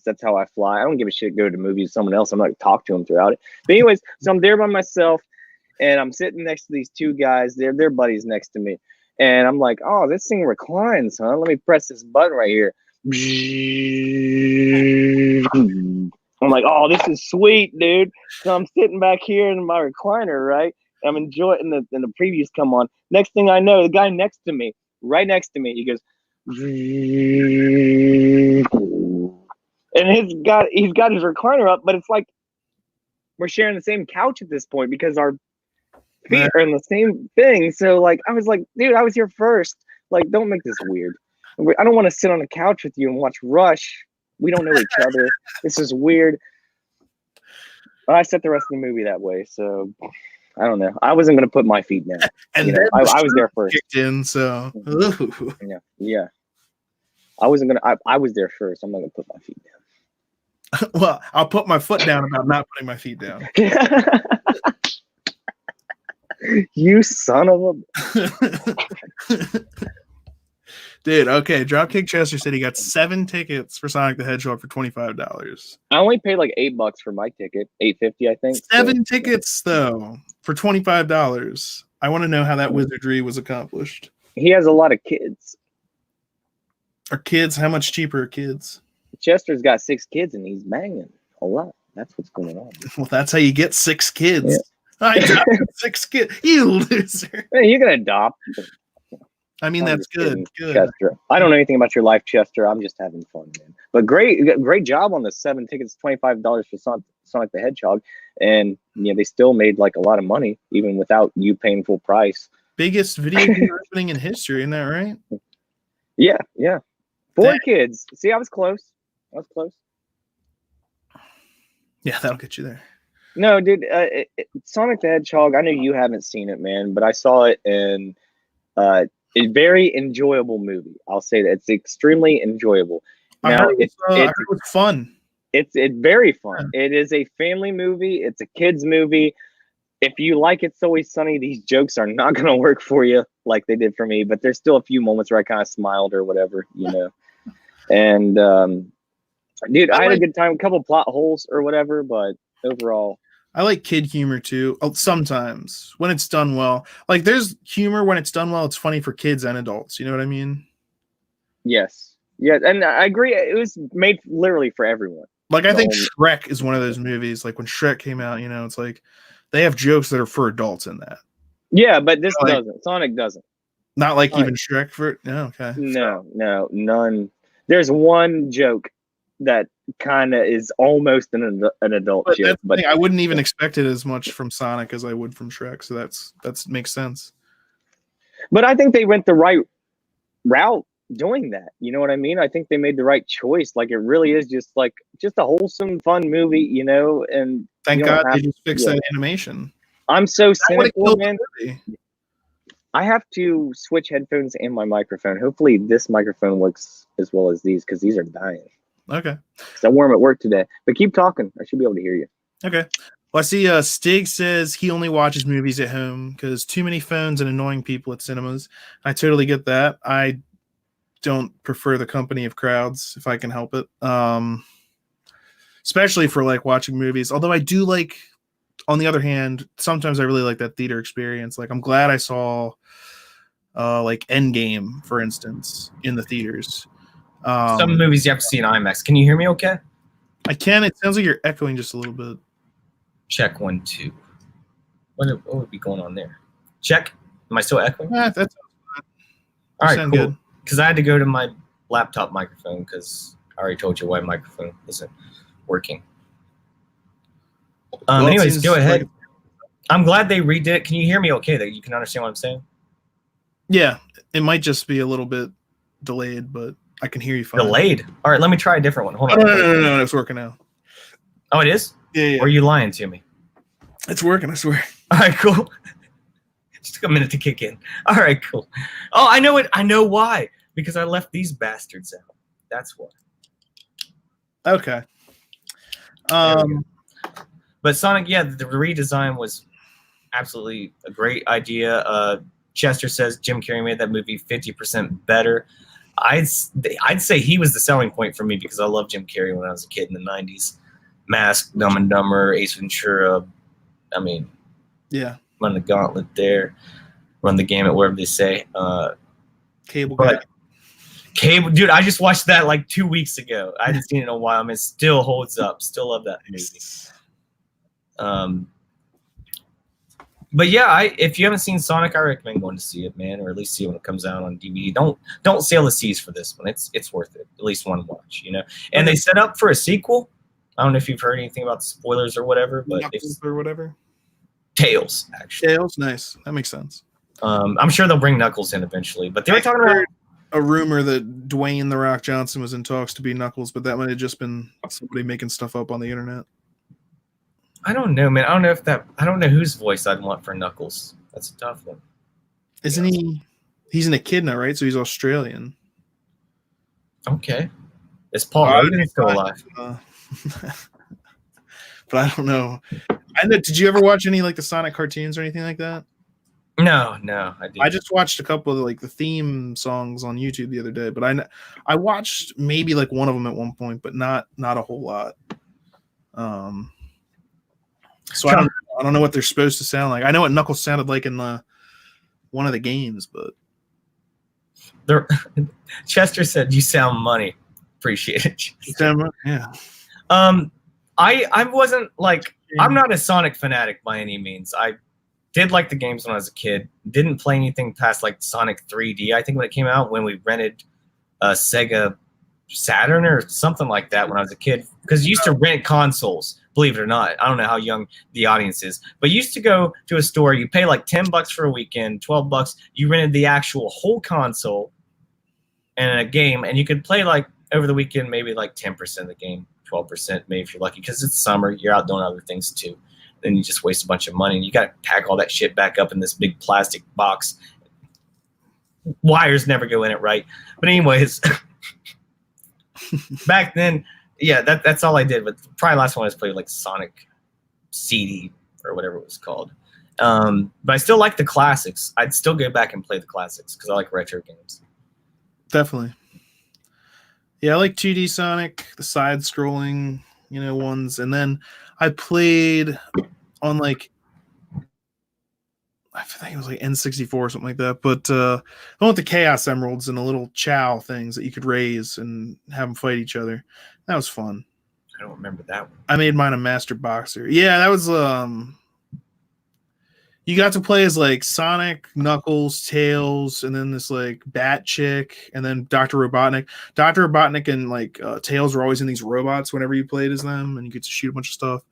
That's how I fly. I don't give a shit go to movies with someone else. I'm not going to talk to them throughout it. But anyways, so I'm there by myself. And I'm sitting next to these 2 guys. They're buddies next to me. And I'm like, "Oh, this thing reclines, huh? Let me press this button right here." I'm like, "Oh, this is sweet, dude." So I'm sitting back here in my recliner, right? I'm enjoying the previews come on. Next thing I know, the guy next to me, right next to me, he goes, and he's got his recliner up, but it's like we're sharing the same couch at this point because our feet are in the same thing. So like I was like, "Dude, I was here first. Like, don't make this weird. I don't want to sit on a couch with you and watch Rush. We don't know each other. This is weird." But I set the rest of the movie that way, so I don't know. I wasn't gonna put my feet down. And I was there first. Kicked in, so yeah. I wasn't gonna. I was there first. I'm not gonna put my feet down. Well, I'll put my foot down about not putting my feet down. You son of a dude. Okay, Dropkick Chester said he got 7 tickets for Sonic the Hedgehog for $25. I only paid like $8 for my ticket, $8.50, I think. 7 tickets though for $25. I want to know how that wizardry was accomplished. He has a lot of kids. Are kids? How much cheaper are kids? Chester's got 6 kids and he's banging a lot. That's what's going on. Well, that's how you get 6 kids. Yeah. I adopted 6 kids. You loser. Hey, you can adopt. I mean, I'm that's just good. kidding, Chester. I don't know anything about your life, Chester. I'm just having fun, man. But great job on the 7 tickets, $25 for Sonic the Hedgehog, and they still made like a lot of money even without you paying full price. Biggest video game opening in history, isn't that right? Yeah. 4 kids. See, I was close. Yeah, that'll get you there. No, dude. Sonic the Hedgehog. I know you haven't seen it, man, but I saw it in a very enjoyable movie. I'll say that it's extremely enjoyable. I Now, heard it was fun. It's very fun. Yeah. It is a family movie. It's a kids movie. If you like It's Always Sunny, these jokes are not going to work for you like they did for me. But there's still a few moments where I kind of smiled or whatever, And dude, I had a good time. A couple plot holes or whatever, but overall, I like kid humor too. Sometimes when it's done well. Like there's humor when it's done well. It's funny for kids and adults. You know what I mean? Yes. Yeah, and I agree. It was made literally for everyone. Like I think Shrek is one of those movies. Like when Shrek came out, it's like they have jokes that are for adults in that. Yeah, but this doesn't. Sonic doesn't. Not like Sonic. Even Shrek for okay. No, none. There's one joke that kind of is almost an adult joke, but I wouldn't even expect it as much from Sonic as I would from Shrek. So that makes sense. But I think they went the right route doing that. You know what I mean? I think they made the right choice. Like it really is just a wholesome, fun movie, and thank God they just fixed that animation. I'm so cynical, man. I have to switch headphones and my microphone. Hopefully this microphone works as well as these because these are dying. Okay. Because I wore them at work today. But keep talking. I should be able to hear you. Okay. Well, I see Stig says he only watches movies at home because too many phones and annoying people at cinemas. I totally get that. I don't prefer the company of crowds if I can help it. Especially for like watching movies. Although I do like, on the other hand, sometimes I really like that theater experience. Like I'm glad I saw like Endgame, for instance, in the theaters. Some movies you have to see in IMAX. Can you hear me okay? I can. It sounds like you're echoing just a little bit. Check 1, 2. What would be going on there? Check. Am I still echoing? That's all right, cool. Because I had to go to my laptop microphone because I already told you why microphone isn't working. Well, anyways, go ahead. Like, I'm glad they redid it. Can you hear me okay? That you can understand what I'm saying? Yeah. It might just be a little bit delayed, but I can hear you fine. Delayed? All right, let me try a different one. Hold on. No. It's working now. Oh, it is? Yeah. Or are you lying to me? It's working, I swear. All right, cool. It took a minute to kick in. All right, cool. Oh, I know it. I know why. Because I left these bastards out. That's why. Okay. But Sonic, yeah, the redesign was absolutely a great idea. Chester says Jim Carrey made that movie 50% better. I'd say he was the selling point for me because I loved Jim Carrey when I was a kid in the 90s. Mask, Dumb and Dumber, Ace Ventura. I mean, yeah, run the gauntlet there, run the gamut, whatever they say. Cable Guy. Cable, dude, I just watched that like 2 weeks ago. I hadn't seen it in a while. I mean, it still holds up. Still love that movie. But yeah, if you haven't seen Sonic, I recommend going to see it, man, or at least see it when it comes out on DVD. Don't sail the seas for this one. It's worth it. At least one watch, And they set up for a sequel. I don't know if you've heard anything about the spoilers or whatever, but or whatever. Tails, actually. Tails, nice. That makes sense. I'm sure they'll bring Knuckles in eventually, but they were talking about a rumor that Dwayne The Rock Johnson was in talks to be Knuckles, but that might have just been somebody making stuff up on the internet. I don't know, man. I don't know whose voice I'd want for Knuckles. That's a tough one. Isn't he? He's an echidna, right? So he's Australian. Okay. Is Paul Hogan still alive? But I don't know. Did you ever watch any like the Sonic cartoons or anything like that? No, I didn't. I just watched a couple of like the theme songs on YouTube the other day, but I watched maybe like one of them at one point, but not a whole lot. So I don't know what they're supposed to sound like. I know what Knuckles sounded like in one of the games, but Chester said you sound money. Appreciate it. Yeah. I wasn't like I'm not a Sonic fanatic by any means. Did like the games when I was a kid. Didn't play anything past like Sonic 3D. I think when it came out, when we rented a Sega Saturn or something like that when I was a kid, because you used to rent consoles. Believe it or not, I don't know how young the audience is, but you used to go to a store. You pay like $10 for a weekend, $12. You rented the actual whole console and a game, and you could play like over the weekend, maybe like 10% of the game, 12%, maybe if you're lucky, because it's summer. You're out doing other things too. Then you just waste a bunch of money, and you got to pack all that shit back up in this big plastic box. Wires never go in it right. But anyways, back then, yeah, that's all I did. But probably last one I was played like Sonic CD or whatever it was called. But I still like the classics. I'd still go back and play the classics because I like retro games. Definitely. Yeah, I like 2D Sonic, the side-scrolling, ones. And then I played on like, I think it was like N64 or something like that. But I went the Chaos Emeralds and the little Chow things that you could raise and have them fight each other. That was fun. I don't remember that one. I made mine a Master Boxer. Yeah, that was you got to play as like Sonic, Knuckles, Tails, and then this like Bat Chick, and then Dr. Robotnik. Dr. Robotnik and like Tails were always in these robots whenever you played as them, and you get to shoot a bunch of stuff.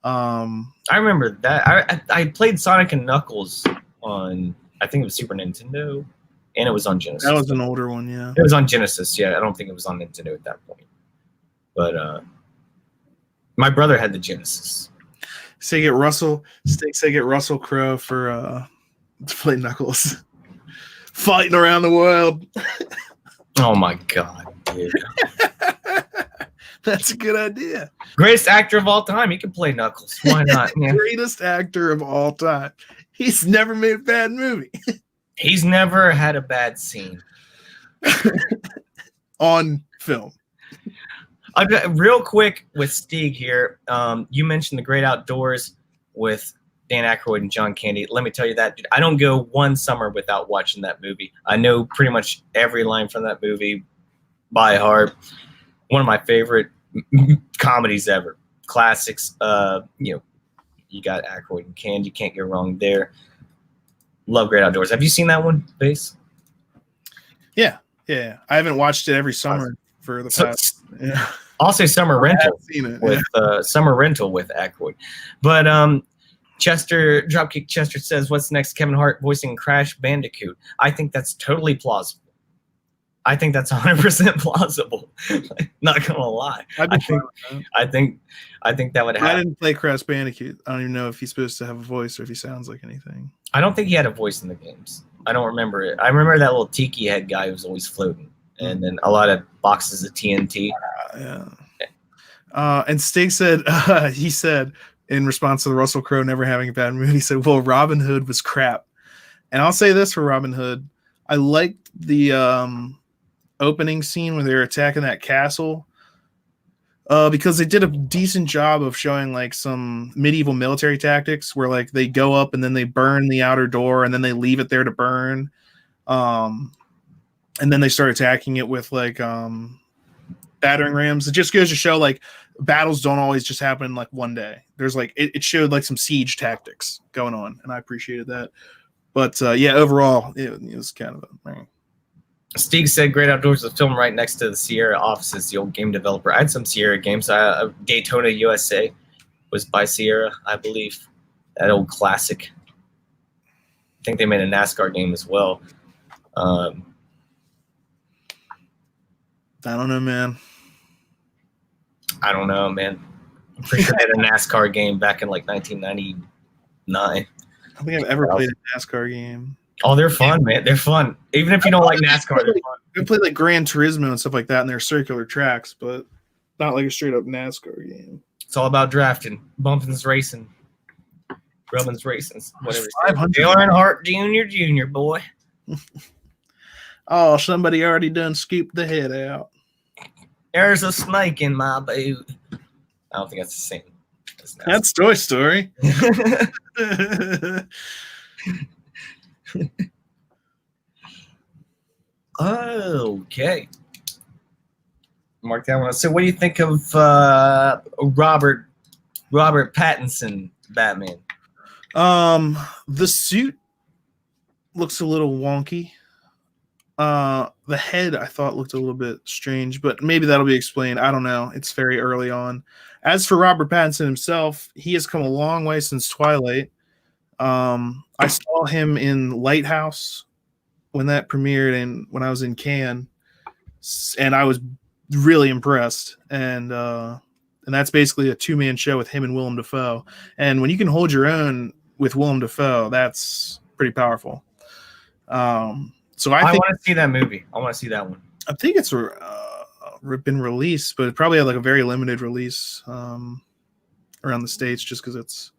I remember that. I played Sonic and Knuckles on, I think it was Super Nintendo, and it was on Genesis. That was an older one, yeah. It was on Genesis, yeah. I don't think it was on Nintendo at that point. But my brother had the Genesis. Say get Russell Crowe for to play Knuckles. Fighting around the world. Oh my god, dude. That's a good idea. Greatest actor of all time. He can play Knuckles. Why not? Man? Greatest actor of all time. He's never made a bad movie. He's never had a bad scene. On film. Real quick with Stieg here. You mentioned The Great Outdoors with Dan Aykroyd and John Candy. Let me tell you that, dude, I don't go one summer without watching that movie. I know pretty much every line from that movie by heart. One of my favorite comedies ever. Classics. You got Aykroyd and Candy. Can't go wrong there. Love Great Outdoors. Have you seen that one, Vase? Yeah. I haven't watched it every summer for the past. Yeah. Also, Summer Rental with Summer Rental with Aykroyd. But Dropkick Chester says, "What's next?" Kevin Hart voicing Crash Bandicoot. I think that's totally plausible. I think that's 100% plausible. Not gonna lie. I think that would happen. I didn't play Crash Bandicoot. I don't even know if he's supposed to have a voice or if he sounds like anything. I don't think he had a voice in the games. I don't remember it. I remember that little tiki head guy who was always floating, and then a lot of boxes of TNT. Yeah. And Stig said, he said in response to the Russell Crowe never having a bad movie, he said, "Well, Robin Hood was crap." And I'll say this for Robin Hood, I liked the opening scene where they're attacking that castle because they did a decent job of showing like some medieval military tactics where like they go up and then they burn the outer door and then they leave it there to burn. And then they start attacking it with like battering rams. It just goes to show like battles don't always just happen in like one day. There's like it showed like some siege tactics going on, and I appreciated that. But yeah, overall it was kind of a Stieg said Great Outdoors is filmed right next to the Sierra offices, the old game developer. I had some Sierra games. Daytona USA was by Sierra, I believe. That old classic. I think they made a NASCAR game as well. I don't know, man. I'm pretty sure they had a NASCAR game back in like 1999. I don't think I've ever played a NASCAR game. Oh, they're fun, man. They're fun. Even if you don't like NASCAR, they're fun. I played like Gran Turismo and stuff like that, and they're circular tracks, but not like a straight up NASCAR game. It's all about drafting, bumpins racing, rubbins racing, whatever. Dale Earnhardt Jr., boy. Oh, somebody already done scooped the head out. There's a snake in my boot. I don't think that's the same. That's Toy Story. Okay. Mark that one. So what do you think of Robert Pattinson Batman? The suit looks a little wonky. The head I thought looked a little bit strange, but maybe that'll be explained. I don't know. It's very early on. As for Robert Pattinson himself, he has come a long way since Twilight. I saw him in Lighthouse when that premiered and when I was in Cannes, and I was really impressed. And that's basically a two-man show with him and Willem Dafoe. And when you can hold your own with Willem Dafoe, that's pretty powerful. So I want to see that movie. I want to see that one. I think it's been released, but it probably had like a very limited release around the States, just because it's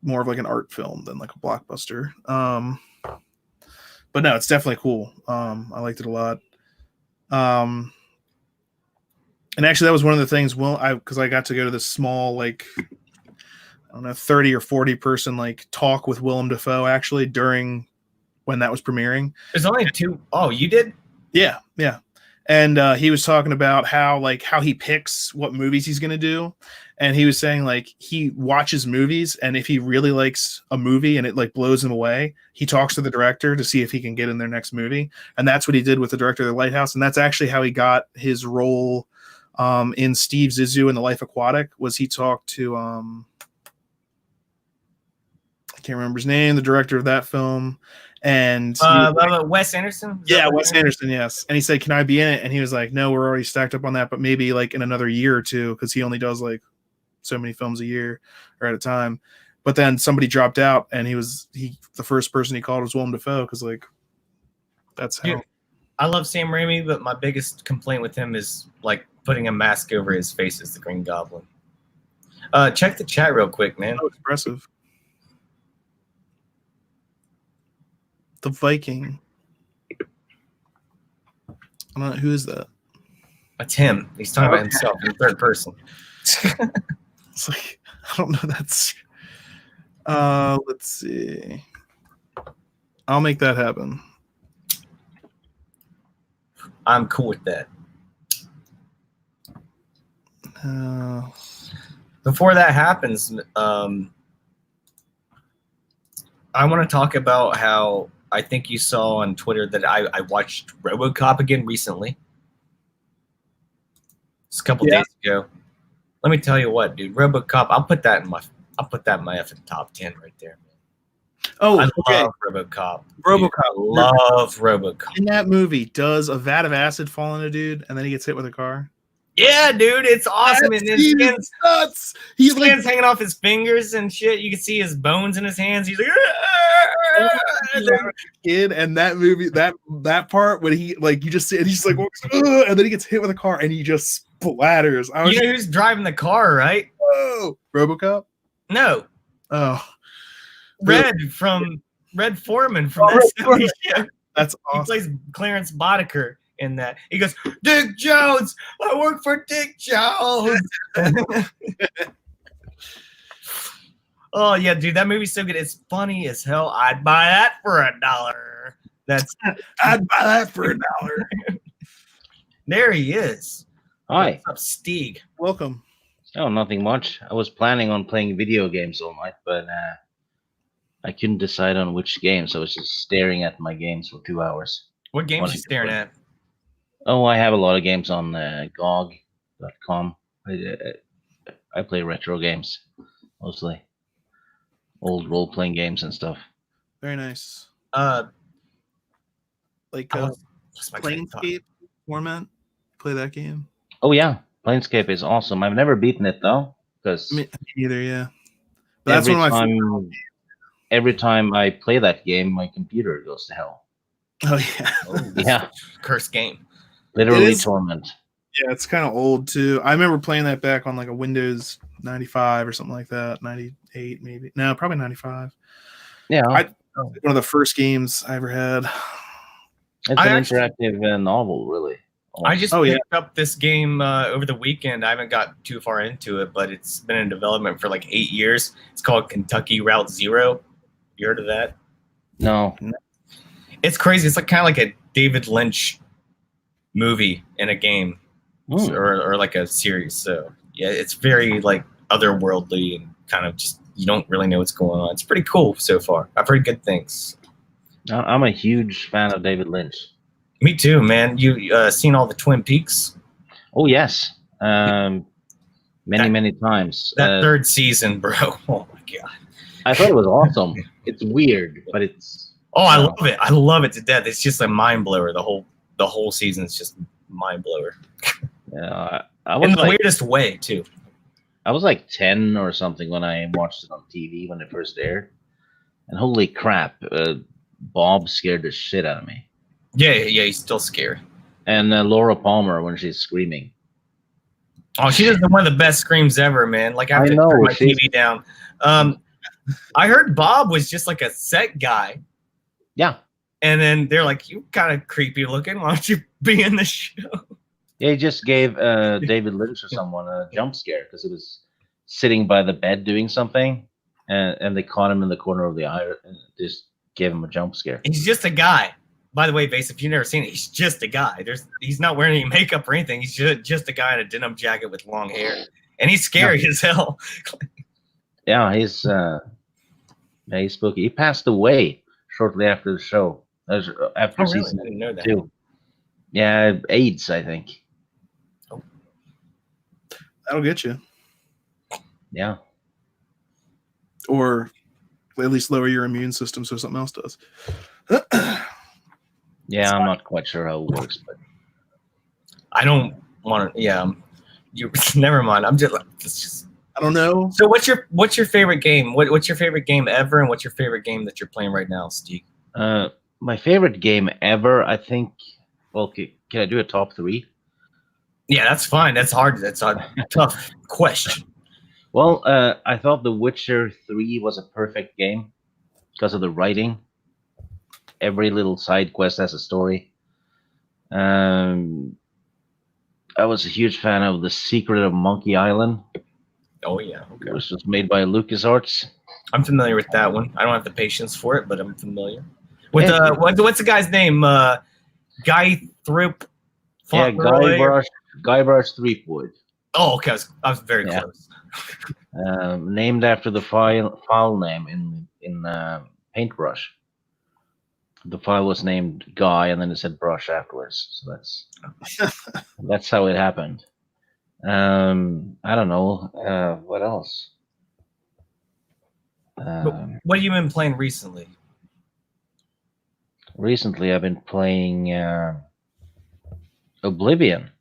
more of like an art film than like a blockbuster. But no, it's definitely cool. I liked it a lot. And actually, that was one of the things. Well, because I got to go to this small, like, I don't know, 30 or 40 person like talk with Willem Dafoe actually during when that was premiering. There's only two. Oh, you did? Yeah. And he was talking about how he picks what movies he's gonna do, and he was saying like he watches movies, and if he really likes a movie and it like blows him away, he talks to the director to see if he can get in their next movie, and that's what he did with the director of The Lighthouse, and that's actually how he got his role in Steve Zissou in The Life Aquatic. Was he talked to I can't remember his name, the director of that film. And Wes Anderson? Yeah, Wes Anderson, yes. And he said, "Can I be in it?" And he was like, "No, we're already stacked up on that, but maybe like in another year or two," because he only does like so many films a year or at a time. But then somebody dropped out, and the first person he called was Willem Dafoe, because like that's how. Dude, I love Sam Raimi, but my biggest complaint with him is like putting a mask over his face as the Green Goblin. Check the chat real quick, man. So expressive. The Viking. I don't know, who is that? That's him. He's talking about himself in third person. It's like, I don't know. That's. Let's see. I'll make that happen. I'm cool with that. Before that happens, I want to talk about how I think you saw on Twitter that I watched RoboCop again recently. Just a couple days ago. Let me tell you what, dude. RoboCop. I'll put that in my effing top 10 right there, man. Oh, I okay. love RoboCop. RoboCop. Dude, I love RoboCop. In that movie, does a vat of acid fall on a dude and then he gets hit with a car? Yeah, dude, it's awesome. And his skin's nuts. He's like hanging off his fingers and shit. You can see his bones in his hands. He's like, kid, and that movie, that part when he like you just see, and he's like, and then he gets hit with a car and he just splatters. You know who's driving the car, right? Whoa, RoboCop? No. Oh, Red from Red Foreman from that movie. That's awesome. He plays Clarence Boddicker in that. He goes, Dick Jones, I work for Dick Jones. Oh yeah, dude, that movie's so good. It's funny as hell. I'd buy that for $1. I'd buy that for $1. There he is. Hi. What's up, Stieg? Welcome. Oh, nothing much. I was planning on playing video games all night, but I couldn't decide on which game, so I was just staring at my games for 2 hours. What games are you staring at? Oh, I have a lot of games on GOG.com. I play retro games, mostly. Old role-playing games and stuff. Very nice. Like Planescape format. Play that game. Oh yeah, Planescape is awesome. I've never beaten it though, because me either. Yeah, but that's one of my favorite. Every time I play that game, my computer goes to hell. Oh yeah. Yeah. Cursed game. Literally torment. Yeah, it's kind of old too. I remember playing that back on like a Windows 95 or something like that. 98 maybe. No, probably 95. Yeah. One of the first games I ever had. It's an interactive novel, really. I just picked up this game over the weekend. I haven't got too far into it, but it's been in development for like 8 years. It's called Kentucky Route Zero. You heard of that? No. It's crazy. It's like kind of like a David Lynch movie in a game, or like a series. So yeah, it's very like otherworldly and kind of just you don't really know what's going on. It's pretty cool so far. I've heard good things. I'm a huge fan of David Lynch. Me too, man. You seen all the Twin Peaks? Oh yes, many times. That third season, bro. Oh my god. I thought it was awesome. It's weird, but it's. Oh, I love it. I love it to death. It's just a mind blower. The whole season is just mind blower. Yeah, I was in the like, weirdest way too. I was like 10 or something when I watched it on TV when it first aired, and holy crap, Bob scared the shit out of me. Yeah, he's still scary. And Laura Palmer when she's screaming. Oh, she does one of the best screams ever, man. Like I have to turn my TV down. I heard Bob was just like a set guy. Yeah. And then they're like, "You kind of creepy looking. Why don't you be in the show?" Yeah, he just gave David Lynch or someone a jump scare because he was sitting by the bed doing something, and they caught him in the corner of the eye and just gave him a jump scare. He's just a guy. By the way, Vase, if you've never seen it, he's just a guy. He's not wearing any makeup or anything. He's just a guy in a denim jacket with long hair, and he's scary as hell. Yeah, he's spooky. He passed away shortly after the show. After season I didn't know that. 2. Yeah, AIDS, I think. That'll get you. Yeah. Or at least lower your immune system so something else does. Yeah, I'm not quite sure how it works, but I don't want to. Yeah, you. Never mind. I'm just. It's just. I don't know. So what's your favorite game? What's your favorite game ever, and what's your favorite game that you're playing right now, Steve? My favorite game ever, I think. Well, can I do a top 3? Yeah, that's fine. That's hard. That's a tough question. Well, I thought The Witcher 3 was a perfect game because of the writing. Every little side quest has a story. I was a huge fan of The Secret of Monkey Island. Oh yeah, okay. It was just made by LucasArts. I'm familiar with that one. I don't have the patience for it, but I'm familiar. With what's the guy's name? Guy Throop. Yeah, Guybrush Threepwood. Oh, okay. I was very close. Named after the file name in Paintbrush. The file was named Guy, and then it said Brush afterwards. So that's how it happened. I don't know. What else? What have you been playing recently? Recently, I've been playing Oblivion.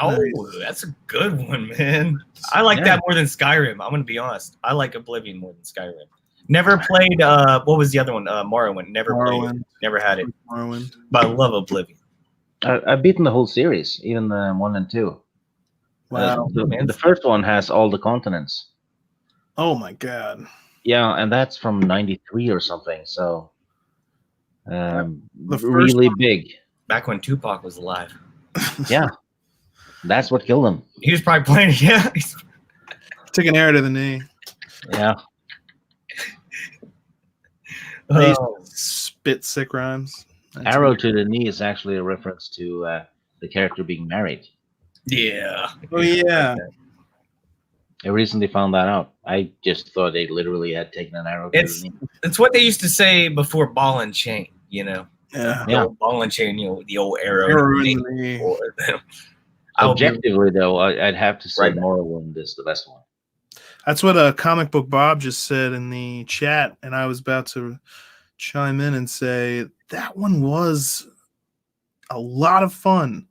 Oh, that's a good one, man. I like that more than Skyrim. I'm gonna be honest. I like Oblivion more than Skyrim. Never played. What was the other one? Morrowind. Never played it. Never had it. Morrowind. But I love Oblivion. I've beaten the whole series, even the 1 and 2. Wow. The first one has all the continents. Oh my god. Yeah, and that's from '93 or something. So, The really first big. Back when Tupac was alive. Yeah, that's what killed him. He was probably playing. Yeah. Took an arrow to the knee. Yeah. They spit sick rhymes. Arrow to the knee is actually a reference to the character being married. Yeah. Oh yeah. I recently found that out. I just thought they literally had taken an arrow to the knee. It's what they used to say before ball and chain, you know. Yeah. The old ball and chain, you know, the old arrow. Arrow in the knee. Objectively, though, I'd have to say Morrowind is the best one. That's what Comic Book Bob just said in the chat, and I was about to chime in and say that one was a lot of fun.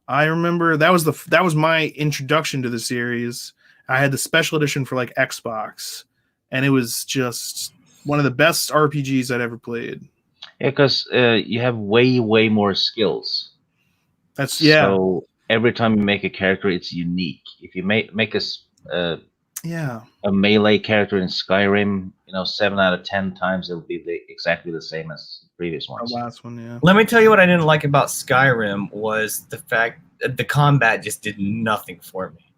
I remember that was my introduction to the series. I had the special edition for like Xbox, and it was just one of the best RPGs I'd ever played. Yeah, because you have way more skills. So every time you make a character, it's unique. If you make a melee character in Skyrim, 7 out of 10 times it'll be exactly the same as the previous ones. The last one, yeah. Let me tell you what I didn't like about Skyrim was the fact that the combat just did nothing for me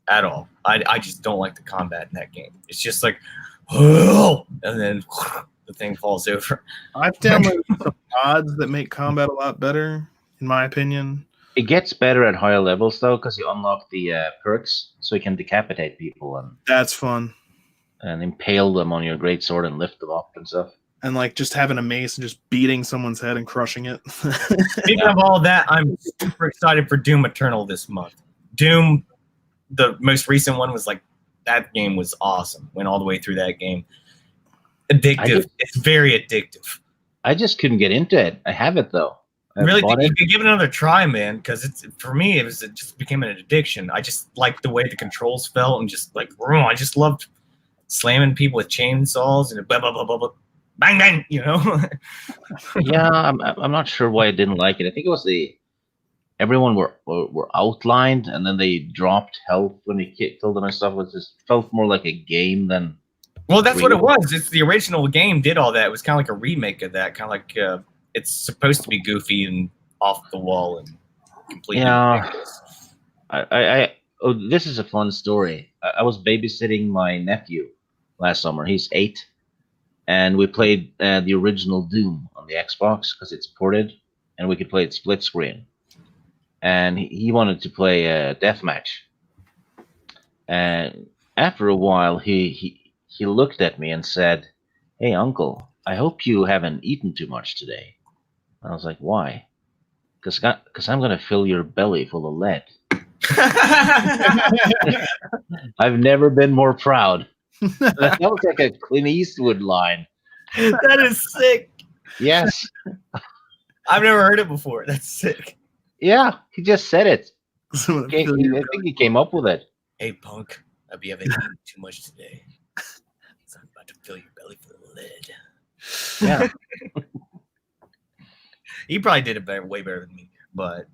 at all. I just don't like the combat in that game. It's just like, and then the thing falls over. I've downloaded some mods that make combat a lot better, in my opinion. It gets better at higher levels though, because you unlock the perks, so you can decapitate people. And that's fun. and impale them on your greatsword and lift them up and stuff. And like just having a mace and just beating someone's head and crushing it. Speaking of all that, I'm super excited for Doom Eternal this month. Doom, the most recent one, was like, that game was awesome. Went all the way through that game. Addictive. It's very addictive. I just couldn't get into it. I have it though. Really, you could give it another try, man. Because for me, it just became an addiction. I just liked the way the controls felt, and just like, I just loved slamming people with chainsaws and blah blah blah blah blah, bang bang. You know. Yeah, I'm not sure why I didn't like it. I think it was everyone were outlined, and then they dropped health when you killed them and stuff. It just felt more like a game than. Well, that's what it was. It's the original game did all that. It was kind of like a remake of that. Kind of like it's supposed to be goofy and off the wall and completely ridiculous. This is a fun story. I was babysitting my nephew last summer. He's 8, and we played the original Doom on the Xbox because it's ported, and we could play it split screen. And he wanted to play a deathmatch. And after a while, he looked at me and said, "Hey, Uncle, I hope you haven't eaten too much today." I was like, "Why?" Because I'm going to fill your belly full of lead. I've never been more proud. That was like a Clint Eastwood line. That is sick. Yes. I've never heard it before. That's sick. Yeah, he just said it. I think he came up with it. Hey, punk, have you ever eaten too much today? So I'm about to fill your belly full of lead. Yeah. He probably did it way better than me, but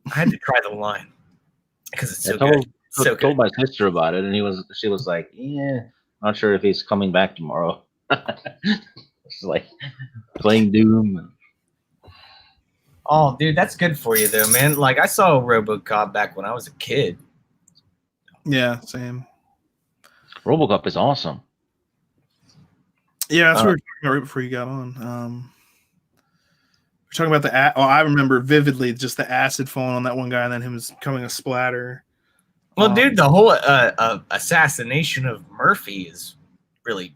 I had to try the line because it's so good. I told my sister about it, and she was like, "Yeah, not sure if he's coming back tomorrow." It's like playing Doom. Oh, dude, that's good for you, though, man. Like, I saw RoboCop back when I was a kid. Yeah, same. RoboCop is awesome. Yeah, that's what we were talking about right before you got on. We're talking about I remember vividly just the acid falling on that one guy and then him becoming a splatter. Well, dude, the whole assassination of Murphy is really,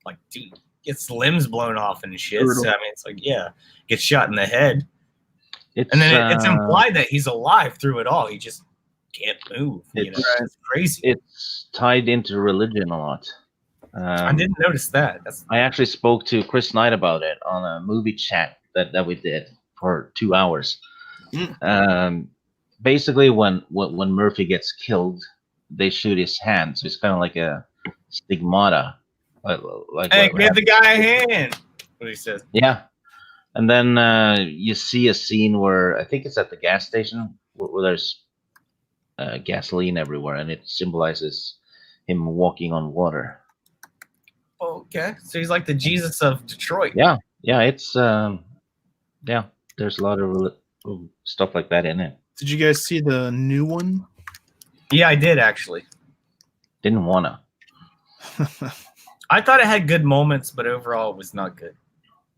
like, dude, gets limbs blown off and shit. So, I mean, it's like, yeah, gets shot in the head. And then it's implied that he's alive through it all. He just can't move. It's crazy. It's tied into religion a lot. I didn't notice that. I actually spoke to Chris Knight about it on a movie chat that we did for 2 hours. Basically, when Murphy gets killed, they shoot his hand. So it's kind of like a stigmata. Hey, give the guy a hand. What he says. Yeah. And then you see a scene where I think it's at the gas station where there's gasoline everywhere, and it symbolizes him walking on water. Okay, so he's like the Jesus of Detroit. Yeah, it's there's a lot of stuff like that in it. Did you guys see the new one? Yeah, I did actually. Didn't wanna. I thought it had good moments, but overall it was not good.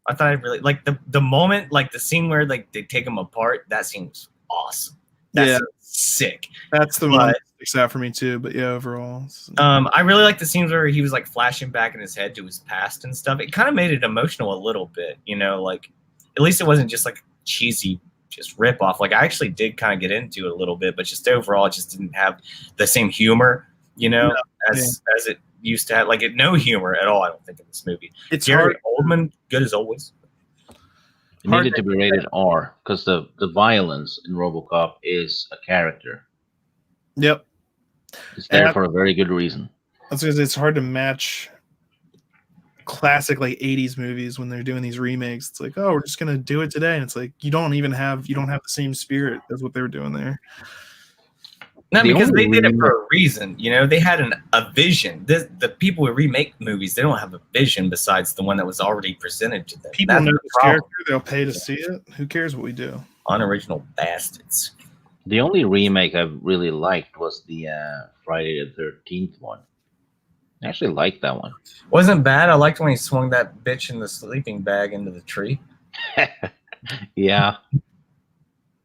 I thought I really like the moment, like the scene where like they take him apart. That scene was awesome. That's sick. That's the one that sticks out for me too. But yeah, overall, I really like the scenes where he was like flashing back in his head to his past and stuff. It kind of made it emotional a little bit, like at least it wasn't just like cheesy, just rip off. Like I actually did kind of get into it a little bit, but just overall, it just didn't have the same humor, as it used to have. Like no humor at all. I don't think in this movie. It's Gary Oldman, good as always. It needed to be rated R because the violence in RoboCop is a character. Yep. It's there for a very good reason. That's because it's hard to match classic like 80s movies when they're doing these remakes. It's like, oh, we're just gonna do it today, and it's like you don't have the same spirit as what they were doing there. No, because they did it for a reason. They had a vision. The people who remake movies, they don't have a vision besides the one that was already presented to them. People know the character; they'll pay to see it. Who cares what we do? Unoriginal bastards. The only remake I really liked was the Friday the 13th one. I actually liked that one. Wasn't bad. I liked when he swung that bitch in the sleeping bag into the tree. Yeah,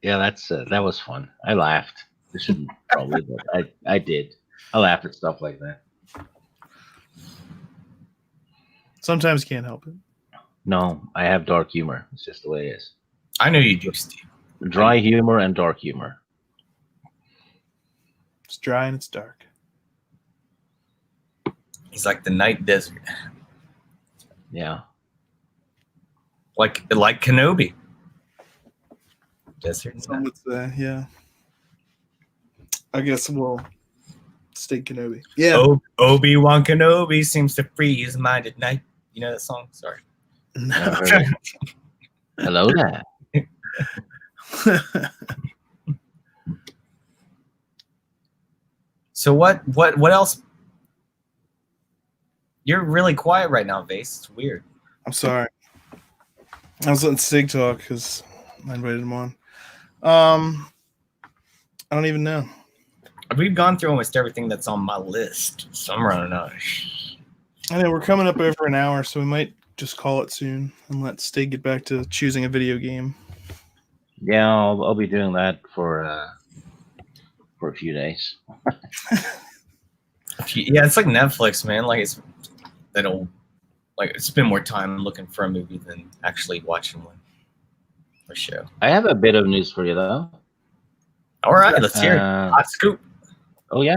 that was fun. I laughed. I shouldn't probably, but I did. I laughed at stuff like that. Sometimes can't help it. No, I have dark humor. It's just the way it is. I know you do, Steve. Dry humor and dark humor. It's dry and it's dark. He's like the night desert. Yeah. Like Kenobi. Desert. Some would say, yeah. I guess we'll stay Kenobi. Yeah. Obi-Wan Kenobi seems to free his mind at night. You know that song? Sorry. No. Hello there. So what else? You're really quiet right now, Vase. It's weird. I'm sorry. I was letting Sig talk because I invited him on. I don't even know. We've gone through almost everything that's on my list, so I'm running out. I know we're coming up over an hour, so we might just call it soon and let Stig get back to choosing a video game. Yeah, I'll be doing that for a few days. Yeah, it's like Netflix, man. Like it'll spend more time looking for a movie than actually watching one or show. I have a bit of news for you though. All right, let's hear it. Hot scoop. Oh yeah,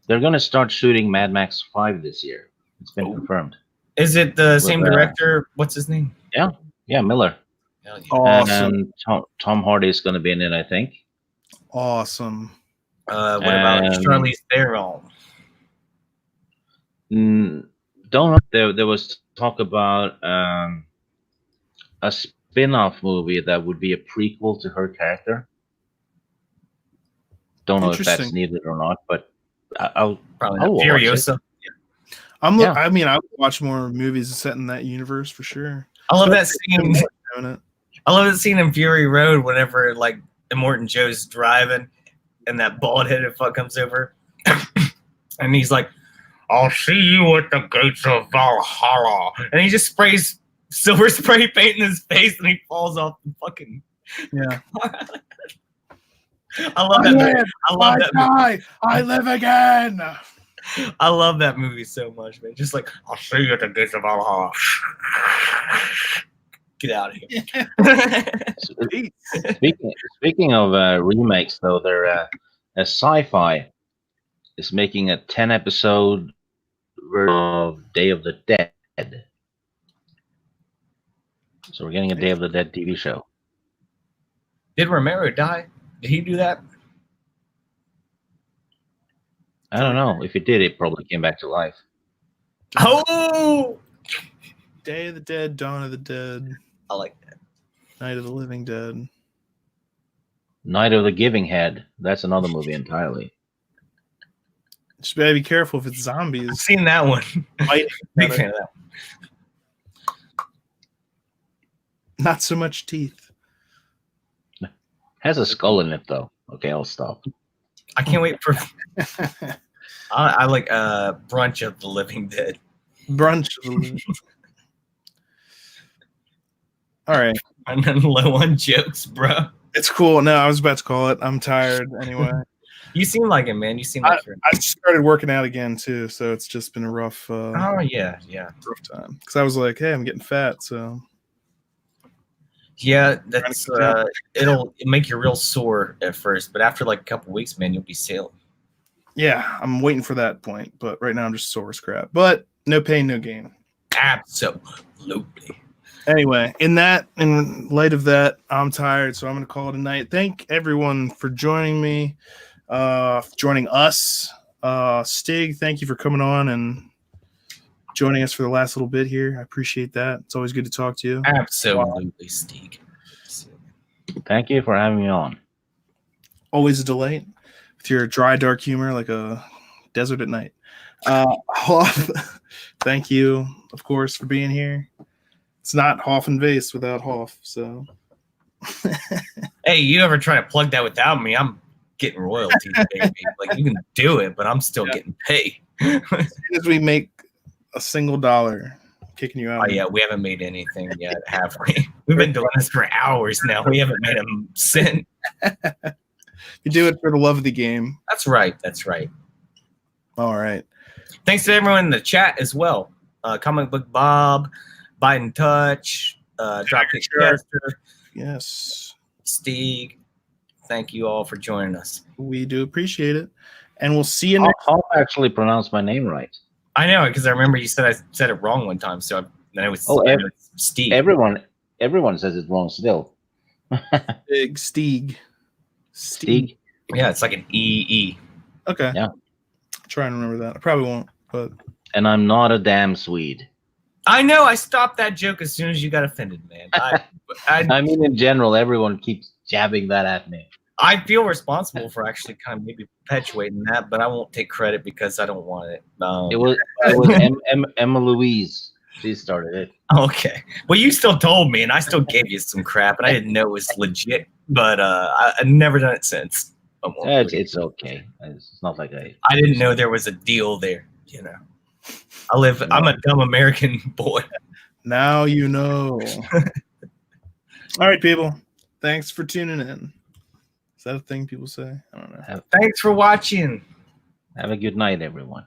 they're gonna start shooting Mad Max 5 this year. It's been confirmed. Is it the same director? What's his name? Yeah, Miller. Hell yeah. Awesome. And Tom Hardy is gonna be in it, I think. Awesome. What about Charlize Theron? Don't know. There was talk about a spin-off movie that would be a prequel to her character. Don't know if that's needed or not, but I'll probably Furiosa. I mean, I would watch more movies set in that universe for sure. I love that scene. I love that scene in Fury Road whenever like Immortan Joe's driving and that bald-headed fuck comes over, and he's like, "I'll see you at the gates of Valhalla," and he just sprays silver spray paint in his face, and he falls off the fucking. Yeah. I love that movie. I love that movie. I live again. I love that movie so much, man. Just like, I'll see you at the gates of Valhalla. Get out of here. Speaking of remakes, though, they're a Sci-Fi is making a 10-episode version of Day of the Dead. So we're getting a Day of the Dead TV show. Did Romero die? Did he do that? I don't know. If it did, it probably came back to life. Oh! Day of the Dead, Dawn of the Dead. I like that. Night of the Living Dead. Night of the Giving Head. That's another movie entirely. Just gotta be careful if it's zombies. I've seen that one. Big fan of that one. Not so much teeth. Has a skull in it, though. Okay, I'll stop. I can't wait for. I like Brunch of the Living Dead. Brunch of the Living Dead. All right. I'm low on jokes, bro. It's cool. No, I was about to call it. I'm tired anyway. You seem like it, man. You seem like I started working out again too, so it's just been a rough. Oh yeah, rough time. Because I was like, hey, I'm getting fat, so. Yeah, that's it'll make you real sore at first, but after like a couple weeks, man, you'll be sailing. Yeah, I'm waiting for that point, but right now I'm just sore as crap. But no pain, no gain. Absolutely. Anyway, in light of that, I'm tired, so I'm going to call it a night. Thank everyone for joining me, joining us. Stig, thank you for coming on and joining us for the last little bit here. I appreciate that. It's always good to talk to you. Absolutely, Stig. Thank you for having me on. Always a delight with your dry, dark humor like a desert at night. Hoff, thank you, of course, for being here. It's not Hoff and Vase without Hoff, so. Hey, you ever try to plug that without me? I'm getting royalties, baby. Like, you can do it, but I'm still getting paid. As soon as we make a single dollar, I'm kicking you out. Oh, yeah, we haven't made anything yet, have we? We've been doing this for hours now. We haven't made a cent. You do it for the love of the game. That's right. That's right. All right. Thanks to everyone in the chat as well. Comic Book Bob, Biden Touch, Dropkick Chester. Yes. Steeg. Thank you all for joining us. We do appreciate it. And we'll see you next Hoff actually pronounced my name right. I know, because I remember you said I said it wrong one time, so then it was Steve. Everyone says it wrong still. Big Steeg. Steeg? Yeah, it's like an E-E. Okay. Yeah. Try and remember that. I probably won't, but. And I'm not a damn Swede. I know. I stopped that joke as soon as you got offended, man. I mean, in general, everyone keeps jabbing that at me. I feel responsible for actually kind of maybe perpetuating that, but I won't take credit because I don't want it. It was Emma Louise. She started it. Okay. Well, you still told me, and I still gave you some crap, and I didn't know it was legit. But I've never done it since. It's okay. It's not like I didn't know there was a deal there. You know, I'm a dumb American boy. Now you know. All right, people. Thanks for tuning in. Is that a thing people say? I don't know. Thanks for watching. Have a good night, everyone.